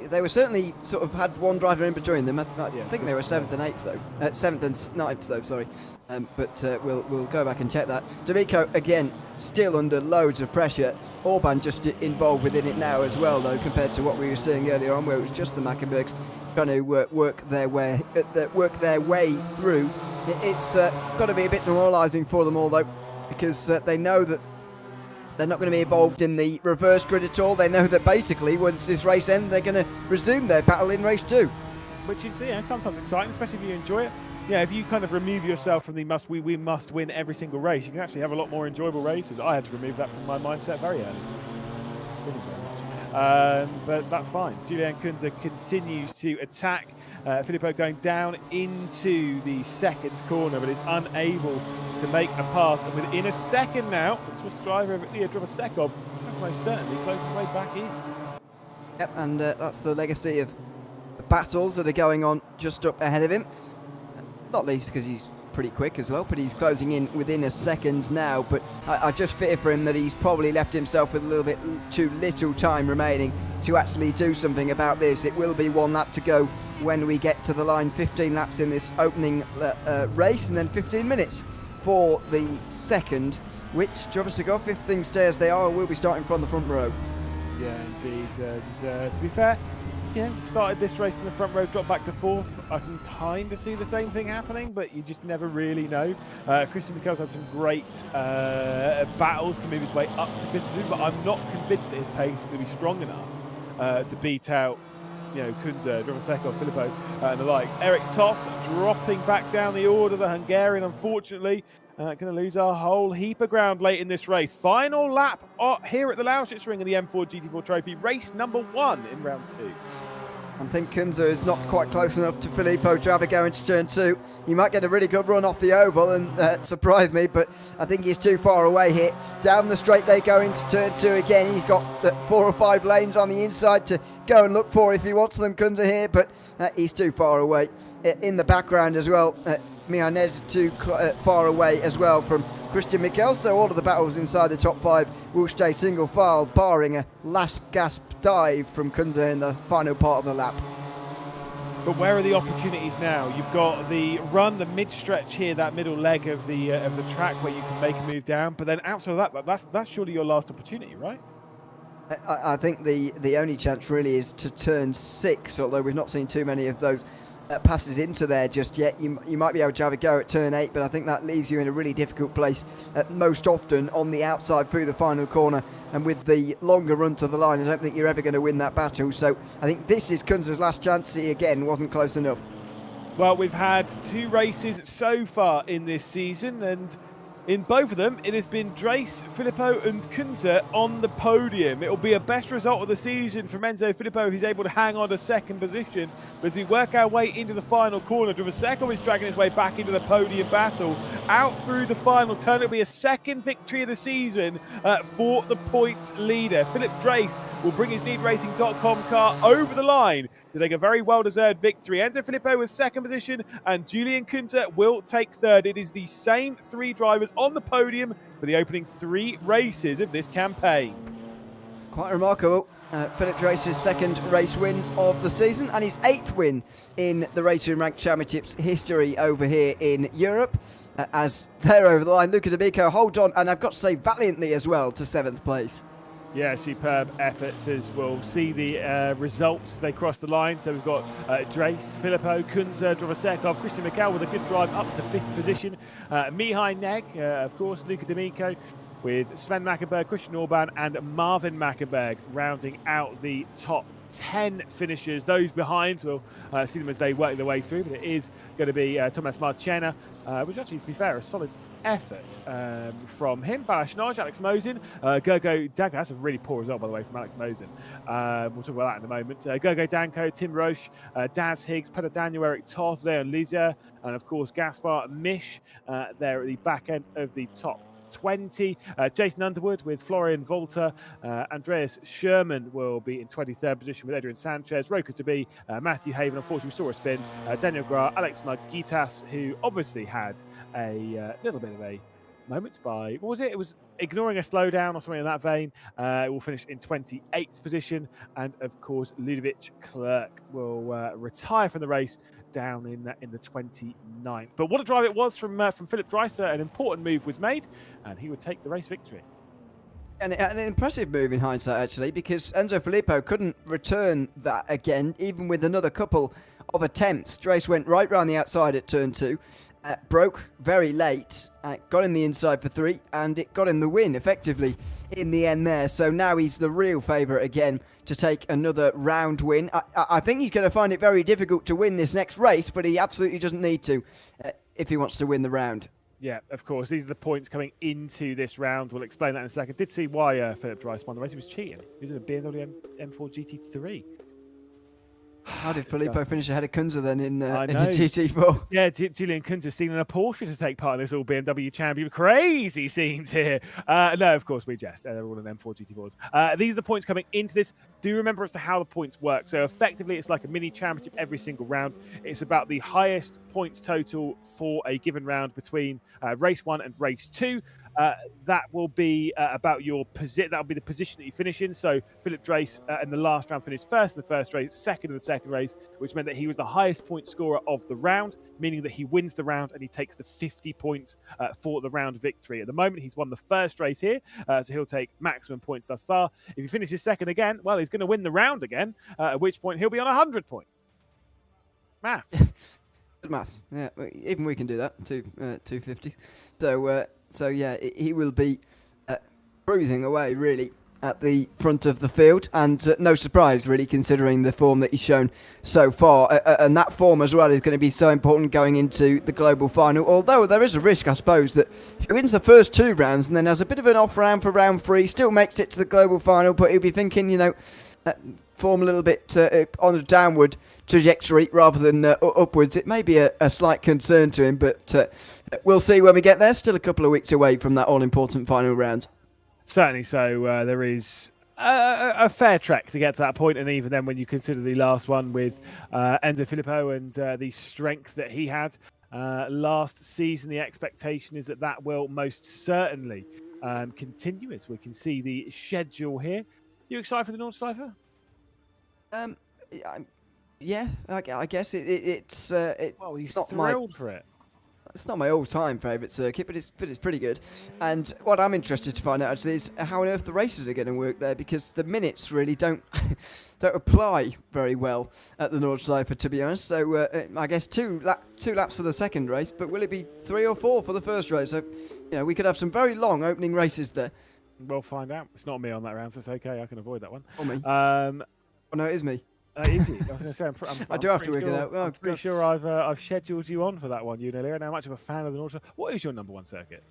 They were certainly sort of had one driver in between them. I think they were 7th and 8th though. 7th and 9th though, sorry. But we'll go back and check that. D'Amico again still under loads of pressure. Orban just involved within it now as well though, compared to what we were seeing earlier on, where it was just the Mackenbergs trying to work their way through. It's got to be a bit demoralising for them all though, because they know that They're not going to be involved in the reverse grid at all. They know that basically once this race ends, they're going to resume their battle in race 2. Which is, sometimes exciting, especially if you enjoy it. Yeah, if you kind of remove yourself from the we must win every single race, you can actually have a lot more enjoyable races. I had to remove that from my mindset very early. Really very much. But that's fine. Julian Kunze continues to attack. Filippo going down into the second corner, but is unable to make a pass. And within a second now, the Swiss driver of Ilya Drovosekov has most certainly closed his way back in. Yep, and that's the legacy of the battles that are going on just up ahead of him. Not least because he's pretty quick as well, but he's closing in within a second now. But I just fear for him that he's probably left himself with a little bit too little time remaining to actually do something about this. It will be 1 lap to go when we get to the line. 15 laps in this opening race, and then 15 minutes for the second, which Drovosekov, if things stay as they are, will be starting from the front row. Yeah, indeed. And to be fair, started this race in the front row, dropped back to 4th. I can kind of see the same thing happening, but you just never really know. Christian Michel's had some great battles to move his way up to 5th position, but I'm not convinced that his pace is going to be strong enough to beat out, Kunze, Drovosekov, Filippo, and the likes. Eric Toth dropping back down the order. The Hungarian, unfortunately, going to lose a whole heap of ground late in this race. Final lap here at the Lausitzring in the M4 GT4 Trophy, race number 1 in round 2. I think Kunze is not quite close enough to Filippo to have a go into turn 2. He might get a really good run off the oval and surprise me, but I think he's too far away here. Down the straight they go into turn 2 again. He's got 4 or 5 lanes on the inside to go and look for if he wants them, Kunze here, but he's too far away. In the background as well, Mianez too far away as well from Christian Michel, so all of the battles inside the top 5 will stay single file, barring a last gasp dive from Kunze in the final part of the lap. But where are the opportunities now? You've got the run, the mid-stretch here, that middle leg of the track where you can make a move down, but then outside of that, that's surely your last opportunity, right? I think the only chance really is to turn 6, although we've not seen too many of those passes into there just yet. You might be able to have a go at turn 8, but I think that leaves you in a really difficult place most often on the outside through the final corner, and with the longer run to the line I don't think you're ever going to win that battle. So I think this is Kunze's last chance. He again wasn't close enough. Well, we've had 2 races so far in this season, and in both of them, it has been Drace, Filippo and Kunze on the podium. It will be a best result of the season from Enzo Filippo, who's able to hang on to 2nd position. But as we work our way into the final corner, Drovosekov is dragging his way back into the podium battle. Out through the final turn, it'll be a 2nd victory of the season for the points leader. Philip Drace will bring his NeedRacing.com car over the line to take a very well-deserved victory. Enzo Filippo with 2nd position, and Julian Kunze will take 3rd. It is the same 3 drivers on the podium for the opening 3 races of this campaign. Quite remarkable. Philip Drace's 2nd race win of the season and his 8th win in the RaceRoom Ranked Championships history over here in Europe. As they're over the line, Luca D'Amico holds on, and I've got to say valiantly as well, to 7th place. Yeah, superb efforts as we'll see the results as they cross the line. So we've got Drace, Filippo, Kunze, Drovosekov, Christian Michel with a good drive up to 5th position. Mihai Neg, of course, Luca D'Amico with Sven Mackenberg, Christian Orban and Marvin Mackenberg rounding out the top 10 finishers. Those behind, we'll see them as they work their way through, but it is going to be Thomas Marchena, which actually, to be fair, a solid effort from him. Balashnaj, Alex Mosin, Gergo Danko. That's a really poor result, by the way, from Alex Mosin. We'll talk about that in a moment. Gergo Danko, Tim Roche, Daz Higgs, Peter Daniel, Eric Toth, Leon Lizia, and of course Gaspar Misch there at the back end of the top 20. Jason Underwood with Florian Volta. Andreas Sherman will be in 23rd position with Adrian Sanchez. Rokas to be Matthew Haven. Unfortunately, we saw a spin. Daniel Gra, Alex Margitas, who obviously had a little bit of a moment by, what was it? It was ignoring a slowdown or something in that vein. It will finish in 28th position. And of course, Ludovic Clerc will retire from the race down in the 29th. But what a drive it was from Philip Drace. An important move was made, and he would take the race victory. And an impressive move in hindsight, actually, because Enzo Filippo couldn't return that again, even with another couple of attempts. Drace went right round the outside at turn 2, broke very late, got in the inside for 3, and it got him the win effectively in the end there. So now he's the real favourite again to take another round win. I think he's going to find it very difficult to win this next race, but he absolutely doesn't need to if he wants to win the round. Yeah, of course. These are the points coming into this round. We'll explain that in a second. Did see why Philip Dreiss won the race. He was cheating. He was in a BMW M4 GT3. How did Filippo finish ahead of Kunze then in the GT4? Yeah, Julian Kunze stealing a Porsche to take part in this all BMW champion. Crazy scenes here. No, of course, we jest. They're all in M4 GT4s. These are the points coming into this. Do remember as to how the points work. So effectively, it's like a mini championship every single round. It's about the highest points total for a given round between race 1 and race 2. That will be about your position. That will be the position that you finish in. So Philip Dreiss in the last round finished first in the first race, second in the second race, which meant that he was the highest point scorer of the round, meaning that he wins the round and he takes the 50 points for the round victory. At the moment, he's won the first race here, so he'll take maximum points thus far. If he finishes second again, well, he's going to win the round again, at which point he'll be on 100 points. Maths. Good maths. Yeah, even we can do that. 250. So yeah, he will be cruising away really at the front of the field, and no surprise really considering the form that he's shown so far, and that form as well is going to be so important going into the global final, although there is a risk I suppose that if he wins the first 2 rounds and then has a bit of an off round for round 3, still makes it to the global final, but he'll be thinking, you know, form a little bit on a downward trajectory rather than upwards. It may be a slight concern to him, but we'll see when we get there. Still a couple of weeks away from that all-important final round. Certainly so. There is a fair trek to get to that point, and even then when you consider the last one with Enzo Filippo and the strength that he had last season, the expectation is that that will most certainly continue as we can see the schedule here. You excited for the Nordschleife? Yeah, I guess it's well, he's thrilled for it. It's not my all-time favourite circuit, but it's pretty good. And what I'm interested to find out actually is how on earth the races are going to work there, because the minutes really don't apply very well at the Nordschleife, to be honest. So I guess two laps for the second race, but will it be 3 or 4 for the first race? So we could have some very long opening races there. We'll find out. It's not me on that round, so it's okay. I can avoid that one. Or me. Oh no, it is me. Is it? I was going to say, I do have to work it out. I'm pretty sure I've scheduled you on for that one, Unilera. And how much of a fan of the Nordschleife? What is your number 1 circuit?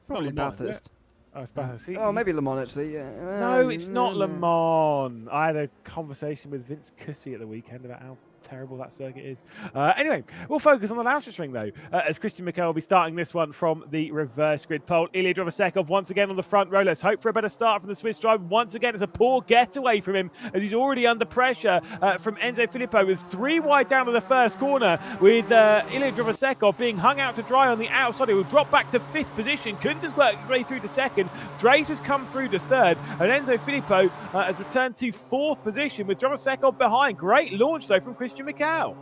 It's probably not Le Mans, Bathurst. Oh, it's Bathurst. Oh, maybe Le Mans actually. Yeah. No, it's not Le Mans. I had a conversation with Vince Cussy at the weekend about how terrible that circuit is. Anyway, we'll focus on the Lausitzring though, as Christian Mikel will be starting this one from the reverse grid pole. Ilya Drovasekov once again on the front row. Let's hope for a better start from the Swiss driver. Once again, it's a poor getaway from him as he's already under pressure from Enzo Filippo with 3 wide down to the first corner, with Ilya Drovasekov being hung out to dry on the outside. He will drop back to 5th position. Kunze's worked his way through to 2nd. Dreiss has come through to 3rd, and Enzo Filippo has returned to 4th position with Drovasekov behind. Great launch though from Christian Mikel.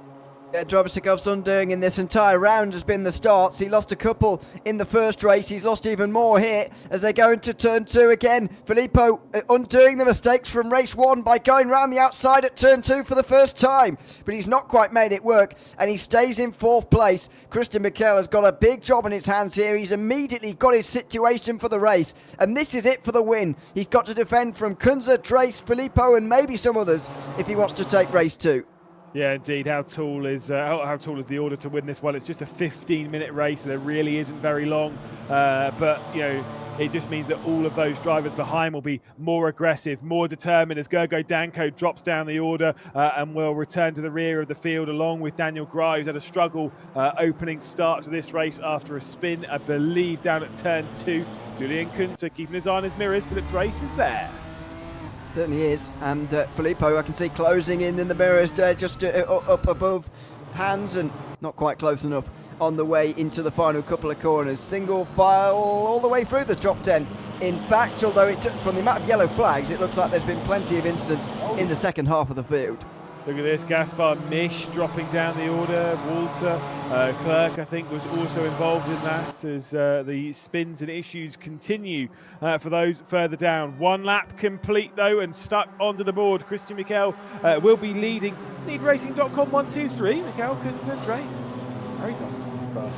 Yeah, Drovasekov's undoing in this entire round has been the starts. He lost a couple in the first race. He's lost even more here as they go into turn 2 again. Filippo undoing the mistakes from race 1 by going round the outside at turn 2 for the first time. But he's not quite made it work, and he stays in 4th place. Christian Mikel has got a big job in his hands here. He's immediately got his situation for the race, and this is it for the win. He's got to defend from Kunze, Dreiss, Filippo, and maybe some others if he wants to take race 2. Yeah, indeed. How tall is the order to win this one? It's just a 15-minute race, so it really isn't very long. But it just means that all of those drivers behind will be more aggressive, more determined as Gergo Danko drops down the order and will return to the rear of the field along with Daniel Grai, who's had a struggle opening start to this race after a spin, I believe, down at turn 2. Julian Kunze keeping his eye on his mirrors. Philip Dreiss is there. Certainly is, and Filippo I can see closing in the mirrors there, just up above Hans, and not quite close enough on the way into the final couple of corners. Single file all the way through the top 10. In fact, although from the amount of yellow flags, it looks like there's been plenty of incidents in the second half of the field. Look at this, Gaspar Misch dropping down the order. Walter Clerc, I think, was also involved in that as the spins and issues continue for those further down. 1 lap complete, though, and stuck onto the board. Christian Mikel will be leading. Leadracing.com 1, 2, 3. Mikel, Kunze, Dreiss. Very dominant this far.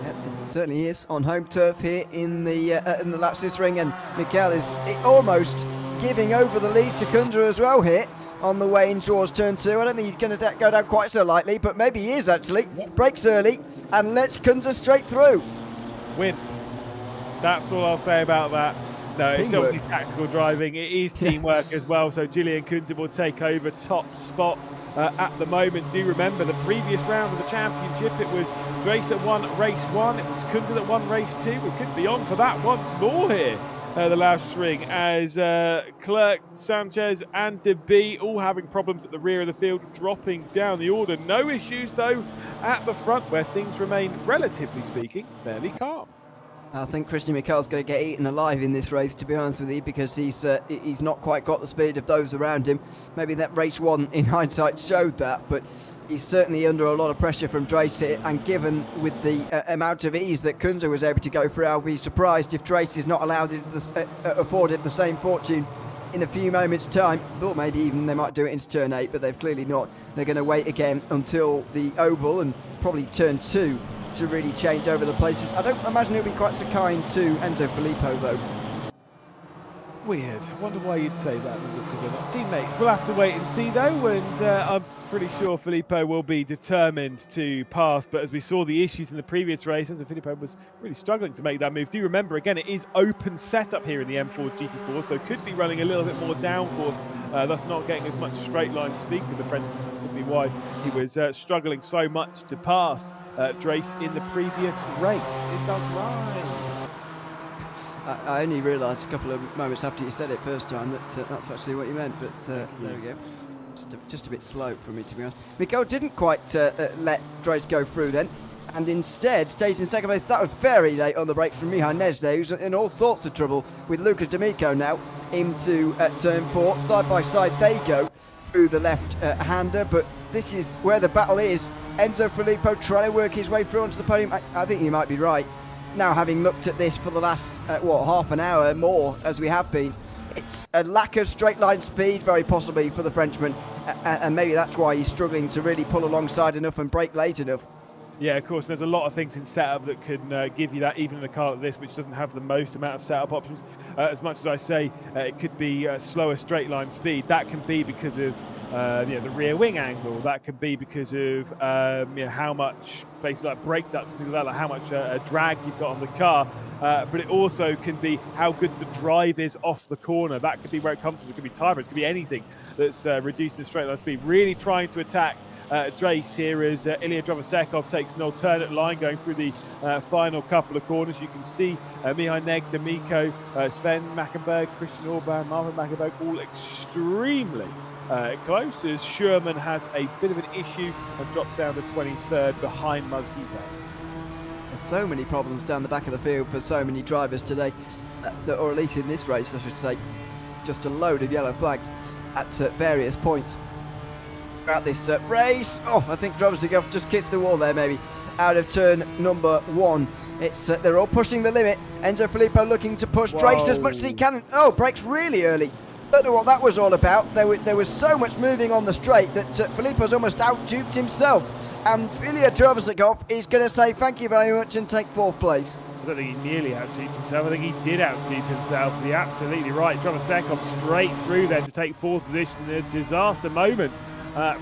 Yeah, it certainly is on home turf here in the Lausitzring, and Mikael is almost giving over the lead to Kunze as well here on the way in towards turn 2. I don't think he's going to go down quite so lightly, but maybe he is actually. Brakes early and lets Kunze straight through. Win. That's all I'll say about that. No, it's Teamwork. obviously tactical driving. It is teamwork as well. So Julian Kunze will take over top spot at the moment. Do remember the previous round of the championship, it was Drace that won race 1. It was Kunze that won race 2. We could be on for that once more here. The Lausitzring, as Clerc, Sanchez and De Bie all having problems at the rear of the field, dropping down the order. No issues though at the front, where things remain, relatively speaking, fairly calm. I think Christian Mikael's going to get eaten alive in this race, to be honest with you, because he's not quite got the speed of those around him. Maybe that race 1 in hindsight showed that, but he's certainly under a lot of pressure from Drace here, and given with the amount of ease that Kunze was able to go through, I'll be surprised if Drace is not afforded the same fortune in a few moments' time. Thought maybe even they might do it into turn 8, but they've clearly not. They're going to wait again until the oval and probably turn 2 to really change over the places. I don't imagine it'll be quite so kind to Enzo Filippo though. Weird. Wonder why you'd say that, just because they're not teammates. We'll have to wait and see though, and I'm pretty sure Filippo will be determined to pass. But as we saw the issues in the previous race, Enzo Filippo was really struggling to make that move. Do remember, again, it is open setup here in the M4 GT4, so could be running a little bit more downforce, thus not getting as much straight line speed with the French. Could be why he was struggling so much to pass Drace in the previous race. It does rhyme. I only realised a couple of moments after you said it first time that that's actually what you meant, but there we go. Just a bit slow for me, to be honest. Mikael didn't quite let Drace go through then, and instead stays in second place. That was very late on the brakes from Mihai Než there, who's in all sorts of trouble with Lucas D'Amico now into turn 4. Side by side they go through the left-hander, but this is where the battle is. Enzo Filippo trying to work his way through onto the podium. I think you might be right. Now, having looked at this for the last, half an hour more, as we have been, it's a lack of straight line speed, very possibly, for the Frenchman, and maybe that's why he's struggling to really pull alongside enough and brake late enough. Yeah, of course, there's a lot of things in setup that can give you that, even in a car like this, which doesn't have the most amount of setup options. As much as I say it could be slower straight line speed, that can be because of the rear wing angle. That could be because of how much, basically, like brake duct, things like that, like how much drag you've got on the car. But it also can be how good the drive is off the corner. That could be where it comes from. It could be tire, it could be anything that's reducing the straight line speed. Really trying to attack Drace here as Ilya Drovasekov takes an alternate line going through the final couple of corners. You can see Mihai Než, D'Amico, Sven Mackenberg, Christian Orban, Marvin Mackenberg, all extremely close, as Sherman has a bit of an issue and drops down to 23rd behind Marquitas. There's so many problems down the back of the field for so many drivers today, or at least in this race I should say. Just a load of yellow flags at various points throughout this race. I think Drovasekov just kissed the wall there, maybe, out of turn number 1. It's they're all pushing the limit. Enzo Filippo looking to push Drace as much as he can. Brakes really early. Don't know what that was all about. There was so much moving on the straight that Filippo's almost out-duped himself. And Ilya Drovasekov is going to say thank you very much and take 4th place. I don't think he nearly out-duped himself. I think he did out-dupe himself. You're absolutely right. Drovasekov straight through there to take 4th position. A disaster moment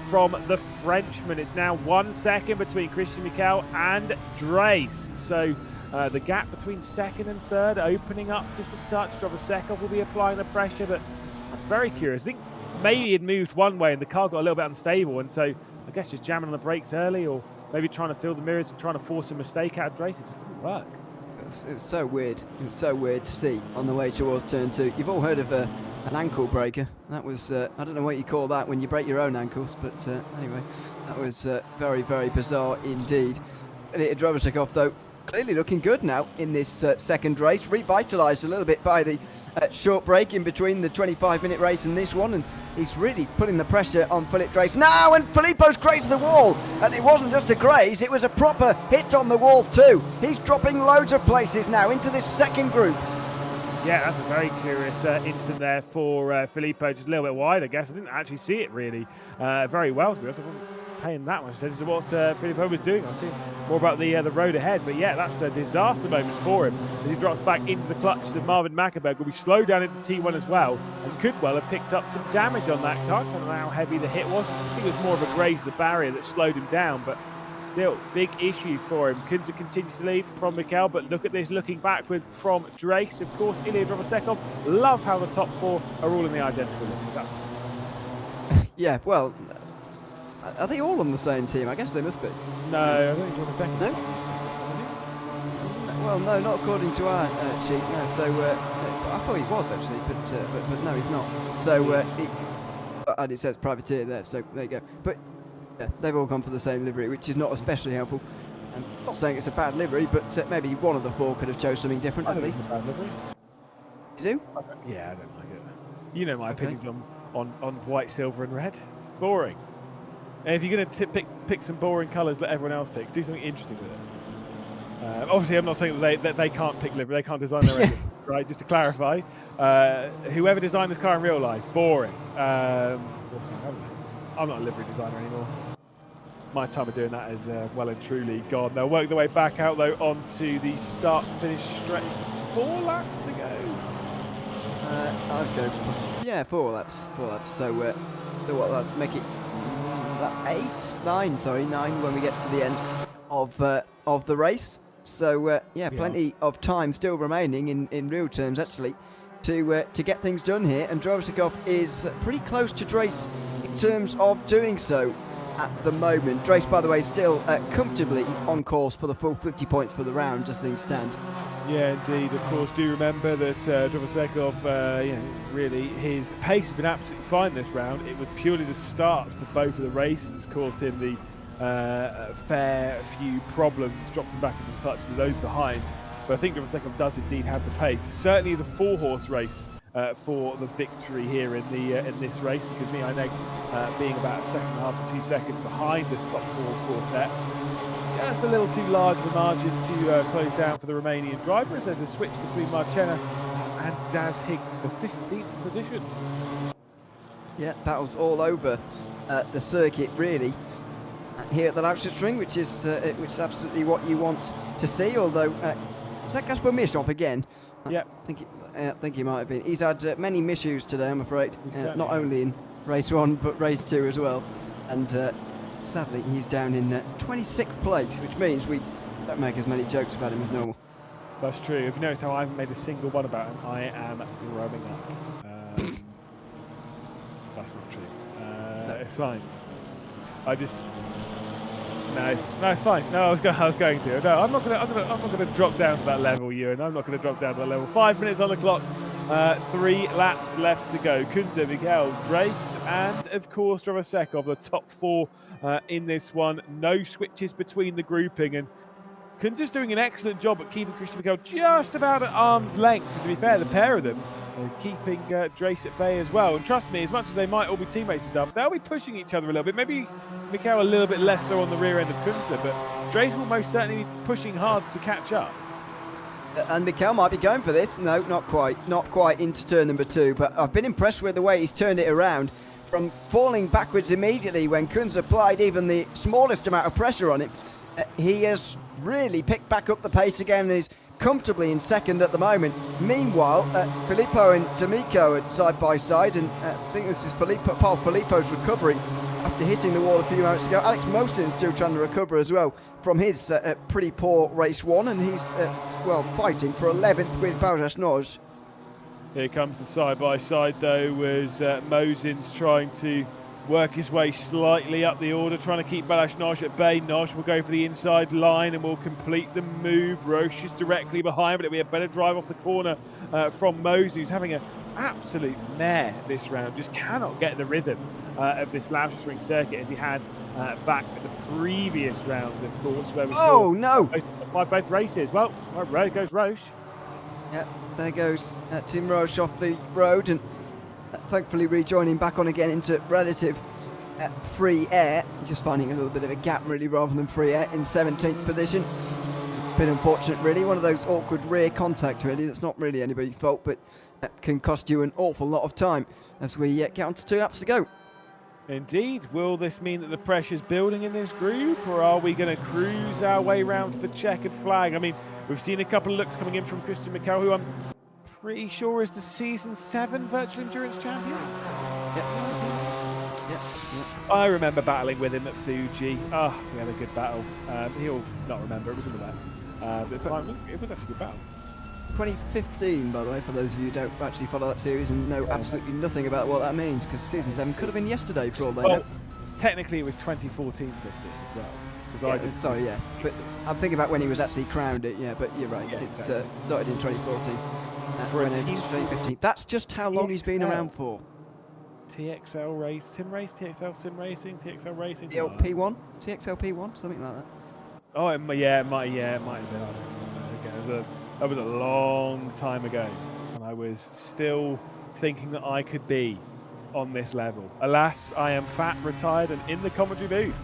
from the Frenchman. It's now 1 second between Christian Mikael and Drace. So the gap between 2nd and 3rd opening up just a touch. Drovasekov will be applying the pressure, but that's very curious. I think maybe he'd moved one way and the car got a little bit unstable, and so I guess just jamming on the brakes early, or maybe trying to fill the mirrors and trying to force a mistake out of Drace. It just didn't work. It's so weird. It was so weird to see on the way towards turn 2. You've all heard of an ankle breaker. That was, I don't know what you call that when you break your own ankles, but anyway, that was very, very bizarre indeed. Drovasekov, though, clearly looking good now in this second race, revitalised a little bit by the short break in between the 25-minute race and this one, and he's really putting the pressure on Philip Drace now, and Filippo's grazed the wall, and it wasn't just a graze, it was a proper hit on the wall too. He's dropping loads of places now into this second group. Yeah, that's a very curious instant there for Filippo, just a little bit wide, I guess. I didn't actually see it really very well, to be honest. I wasn't paying that much attention to what Filippo was doing. I was seeing more about the road ahead. But yeah, that's a disaster moment for him as he drops back into the clutches of Marvin Mackenberg. Will be slowed down into T1 as well, and could well have picked up some damage on that car. I don't know how heavy the hit was. I think it was more of a graze of the barrier that slowed him down, but still, big issues for him. Kunze continues to lead from Mikel, but look at this, looking backwards from Drace. Of course, Ilya Drovosekov. Love how the top four are all in the identical look. That's Yeah, well, are they all on the same team? I guess they must be. no, I don't think Drovosekov. No? Well, no, not according to our sheet. No, so I thought he was actually, but no, he's not. So and it says privateer there. So there you go. But yeah, they've all gone for the same livery, which is not especially helpful. I'm not saying it's a bad livery, but maybe one of the four could have chose something different at least. It's a bad livery. You do? Yeah, I don't like it. You know my opinions on white, silver, and red. Boring. And if you're going to pick some boring colours that everyone else picks, do something interesting with it. Obviously, I'm not saying that they can't pick livery, they can't design their own, right? Just to clarify, whoever designed this car in real life, boring. I'm not a livery designer anymore. My time of doing that is well and truly gone. They'll work their way back out though onto the start-finish stretch. 4 laps to go. I'd go for 4 laps. 4 laps. So what? That'll make it 9 when we get to the end of the race. So yeah, plenty of time still remaining in real terms actually to get things done here. And Drovosekov is pretty close to Drace in terms of doing so at the moment. Drace, by the way, still comfortably on course for the full 50 points for the round as things stand. Yeah, indeed. Of course, do remember that Drovosekov, really, his pace has been absolutely fine this round. It was purely the starts to both of the races that's caused him the fair few problems. It's dropped him back into the clutches of those behind. But I think Drovosekov does indeed have the pace. It certainly is a 4-horse race for the victory here in this race, because Mihai being about a second and a half to 2 seconds behind this top 4 quartet. Just a little too large of a margin to close down for the Romanian driver, as there's a switch between Marchena and Daz Higgs for 15th position. Yeah, battles all over the circuit really here at the Lausitzring, which is absolutely what you want to see. Although is that Kasper Mishov again? Yeah, I think he might have been. He's had many miscues today, I'm afraid. Not only in race 1 but race 2 as well, and sadly he's down in 26th place, which means we don't make as many jokes about him as normal. that's true. If you noticed how I haven't made a single one about him, I am growing up. That's not true. No. It's fine. No, it's fine. No, I was going to. No, I'm not gonna drop down to that level, Ewan. I'm not gonna drop down to that level. 5 minutes on the clock. 3 laps left to go. Kunze, Miguel, Drace, and of course Drovosekov, the top 4 in this one. No switches between the grouping, and Kunze's doing an excellent job at keeping Christian Miguel just about at arm's length. And to be fair, the pair of them are keeping Drace at bay as well. And trust me, as much as they might all be teammates and stuff, they'll be pushing each other a little bit. Maybe Miguel a little bit less so on the rear end of Kunze, but Drace will most certainly be pushing hard to catch up. And Mikel might be going for this. No, not quite. Not quite into turn number 2. But I've been impressed with the way he's turned it around from falling backwards immediately when Kunze applied even the smallest amount of pressure on him. He has really picked back up the pace again and is comfortably in second at the moment. Meanwhile, Filippo and D'Amico are side by side, and I think this is Paul Filippo's recovery after hitting the wall a few moments ago. Alex Mosin's still trying to recover as well from his pretty poor race 1, and he's fighting for 11th with Balázs Nagy. Here comes the side-by-side though, as Mosin's trying to work his way slightly up the order, trying to keep Balázs Nagy at bay. Nagy will go for the inside line and will complete the move. Roche is directly behind, but it'll be a better drive off the corner from Mosin, who's having an absolute mare this round. Just cannot get the rhythm of this Lausitzring circuit as he had back at the previous round, of course, where we saw no! 5 both races. Well, there goes Roche. Yeah, there goes Tim Roche off the road, and thankfully rejoining back on again into relative free air. Just finding a little bit of a gap really rather than free air in 17th position. Bit unfortunate really, one of those awkward rear contacts really that's not really anybody's fault, but can cost you an awful lot of time as we get on to 2 laps to go. Indeed. Will this mean that the pressure's building in this group, or are we going to cruise our way round to the checkered flag? I mean, we've seen a couple of looks coming in from Christian Mikel, who I'm pretty sure is the Season 7 Virtual Endurance Champion. Yep. I remember battling with him at Fuji. Oh, we had a good battle. He'll not remember, it was in the wet. It's fine. It was actually a good battle. 2015, by the way, for those of you who don't actually follow that series and know absolutely nothing about what that means, because Season 7 could have been yesterday for all they know. Technically it was 2014-15 as well. Sorry, yeah. But I'm thinking about when he was actually crowned it, yeah, but you're right. Yeah, It's started in 2014. For a went team into 2015. That's just how long he's been around for. TXL race, sim race, TXL sim racing, TXL racing. The old P1? TXL P1? Something like that. Oh, it might have been. I don't remember. Again, that was a long time ago, and I was still thinking that I could be on this level. Alas, I am fat, retired, and in the commentary booth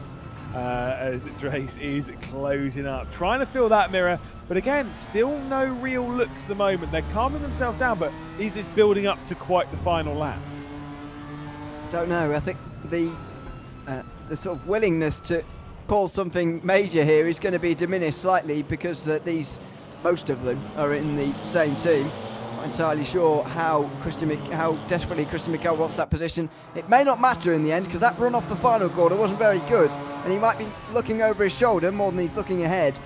as Drace is closing up, trying to fill that mirror. But again, still no real looks at the moment. They're calming themselves down, but is this building up to quite the final lap? Don't know. I think the sort of willingness to pull something major here is going to be diminished slightly because most of them are in the same team. Not entirely sure how desperately Christian Mikel wants that position. It may not matter in the end because that run off the final corner wasn't very good, and he might be looking over his shoulder more than he's looking ahead.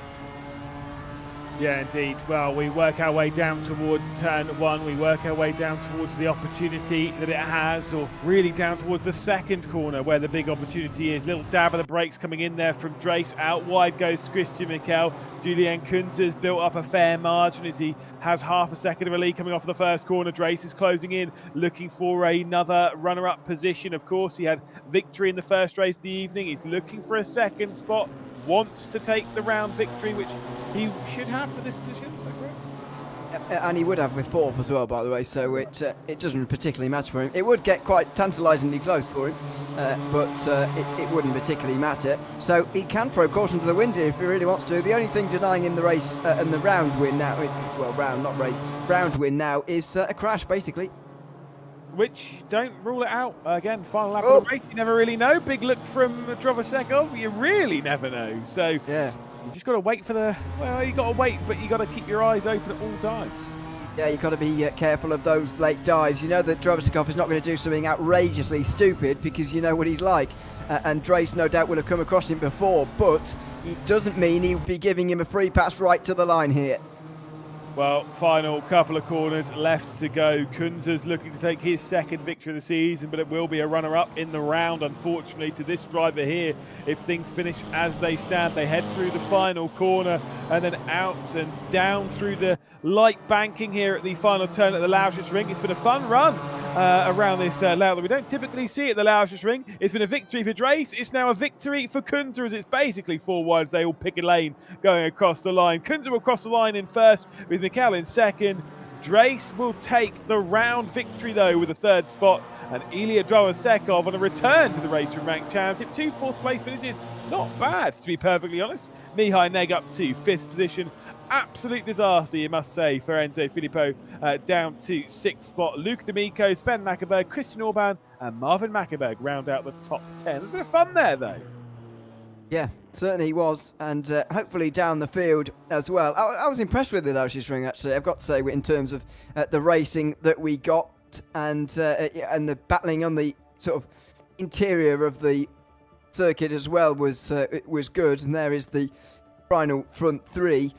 Yeah, indeed. Well, we work our way down towards turn 1. We work our way down towards the opportunity that it has, or really down towards the second corner where the big opportunity is. Little dab of the brakes coming in there from Drace. Out wide goes Christian Mikel. Julian Kunzer's built up a fair margin as he has half a second of a lead coming off the first corner. Drace is closing in, looking for another runner-up position. Of course, he had victory in the first race of the evening. He's looking for a second spot. Wants to take the round victory, which he should have for this position. Is that correct? And he would have with fourth as well, by the way, so it doesn't particularly matter for him. It would get quite tantalisingly close for him, but it wouldn't particularly matter. So he can throw caution to the wind here if he really wants to. The only thing denying him the race and the round win now, round win now is a crash, basically. Which, don't rule it out. Again, final lap of the race, you never really know. Big look from Drovosekov, you really never know. So yeah, you just got to wait for you got to wait, but you got to keep your eyes open at all times. Yeah, you've got to be careful of those late dives. You know that Drovosekov is not going to do something outrageously stupid because you know what he's like. And Drace no doubt will have come across him before, but it doesn't mean he'll be giving him a free pass right to the line here. Well, final couple of corners left to go. Kunzer's looking to take his second victory of the season, but it will be a runner-up in the round, unfortunately, to this driver here. If things finish as they stand, they head through the final corner and then out and down through the light banking here at the final turn at the Lausitzring. It's been a fun run around this layout that we don't typically see at the Lausitzring. It's been a victory for Drace. It's now a victory for Kunzer as it's basically four wides. They all pick a lane going across the line. Kunzer will cross the line in first with Mikel in second. Drace will take the round victory though with a third spot, and Ilya Drovosekov on a return to the RaceRoom Ranked Championship. 2 fourth place finishes, not bad to be perfectly honest. Mihai Neg up to 5th position. Absolute disaster, you must say, for Enzo Filippo down to 6th spot. Luke D'Amico, Sven Mackerberg, Christian Orban and Marvin Mackerberg round out the top 10. There's a bit of fun there though. Yeah, certainly was, and hopefully down the field as well. I was impressed with the Lausitzring, actually, I've got to say, in terms of the racing that we got and the battling on the sort of interior of the circuit as well was good, and there is the final front three.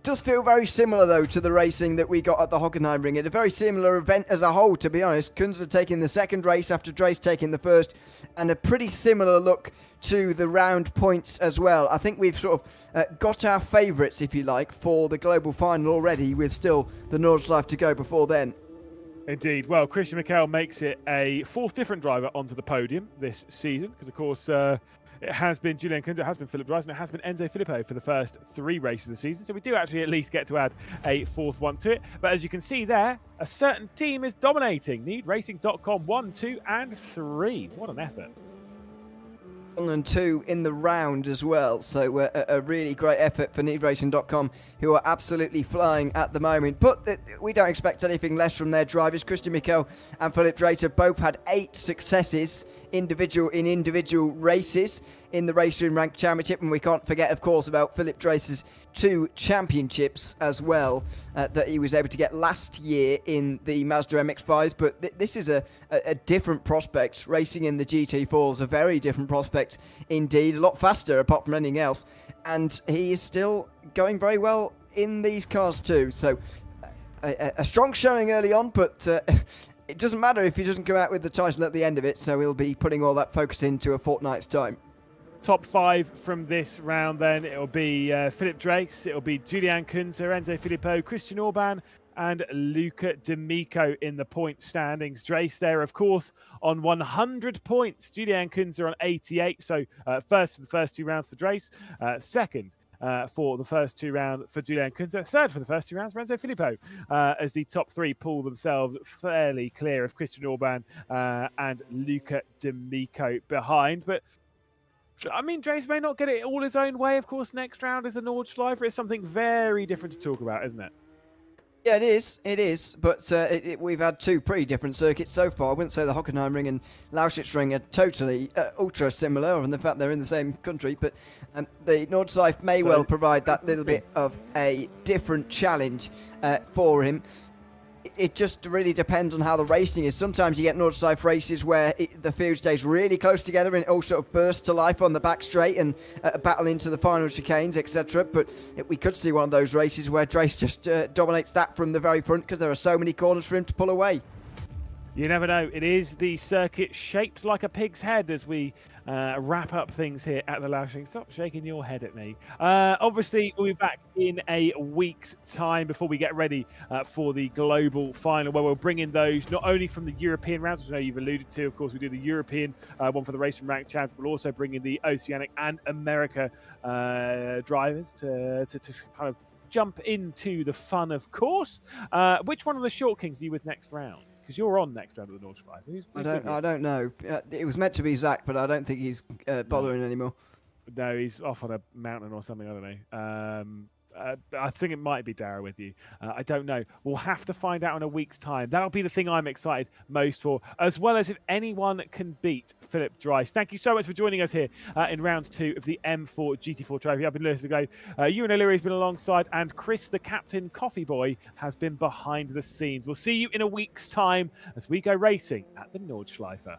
Does feel very similar though to the racing that we got at the Hockenheimring. It's a very similar event as a whole, to be honest. Kunzer taking the second race after Drace taking the first, and a pretty similar look to the round points as well. I think we've sort of got our favourites, if you like, for the global final already, with still the Nordschleife to go before then. Indeed. Well, Christian Mikel makes it a 4th different driver onto the podium this season, because of course it has been Julian Kunzer, it has been Philip Dries, and it has been Enzo Filippo for the first 3 races of the season. So we do actually at least get to add a 4th one to it. But as you can see there, a certain team is dominating. NeedRacing.com 1, 2, and 3. What an effort. 1 and 2 in the round as well. So a really great effort for NeedRacing.com, who are absolutely flying at the moment. But we don't expect anything less from their drivers. Christian Mikel and Philip Drake have both had 8 successes in individual races in the RaceRoom Ranked Championship. And we can't forget, of course, about Philip Drake's 2 championships as well that he was able to get last year in the Mazda MX-5s. But this is a different prospect. Racing in the GT4s, a very different prospect indeed. A lot faster apart from anything else. And he is still going very well in these cars too. So a strong showing early on, but it doesn't matter if he doesn't come out with the title at the end of it. So we'll be putting all that focus into a fortnight's time. Top 5 from this round then. It'll be Philip Drake's, it'll be Julian Kunze, Enzo Filippo, Christian Orban and Luca D'Amico in the point standings. Drace there, of course, on 100 points. Julian Kunze on 88. So first for the first 2 rounds for Drace. Second for the first 2 rounds for Julian Kunze. Third for the first 2 rounds for Enzo Filippo, as the top 3 pull themselves fairly clear of Christian Orban and Luca D'Amico behind. But I mean, Drace may not get it all his own way. Of course, next round is the Nordschleife. It's something very different to talk about, isn't it? Yeah, it is. It is. But we've had 2 pretty different circuits so far. I wouldn't say the Hockenheimring and Lausitzring are totally ultra similar, other than the fact they're in the same country. But the Nordschleife may well provide that little bit of a different challenge for him. It just really depends on how the racing is. Sometimes you get Nordschleife races where the field stays really close together and it all sort of bursts to life on the back straight and battle into the final chicanes, etc. But we could see one of those races where Drace just dominates that from the very front because there are so many corners for him to pull away. You never know. It is the circuit shaped like a pig's head as we wrap up things here at the Lausitzring. Stop shaking your head at me. Obviously, we'll be back in a week's time before we get ready for the global final, where we'll bring in those not only from the European rounds, which I know you've alluded to. Of course, we do the European one for the RaceRoom Ranked Champions. We'll also bring in the Oceanic and America drivers to kind of jump into the fun, of course. Which one of the Short Kings are you with next round? Because you're on next round of the Nordschleife. I don't know. It was meant to be Zach, but I don't think he's bothering anymore. No, he's off on a mountain or something. I don't know. I think it might be Dara with you. I don't know. We'll have to find out in a week's time. That'll be the thing I'm excited most for, as well as if anyone can beat Philip Drace. Thank you so much for joining us here in round 2 of the M4 GT4 Trophy. I've been Lewis Vigo. Ewan O'Leary has been alongside, and Chris, the captain coffee boy, has been behind the scenes. We'll see you in a week's time as we go racing at the Nordschleife.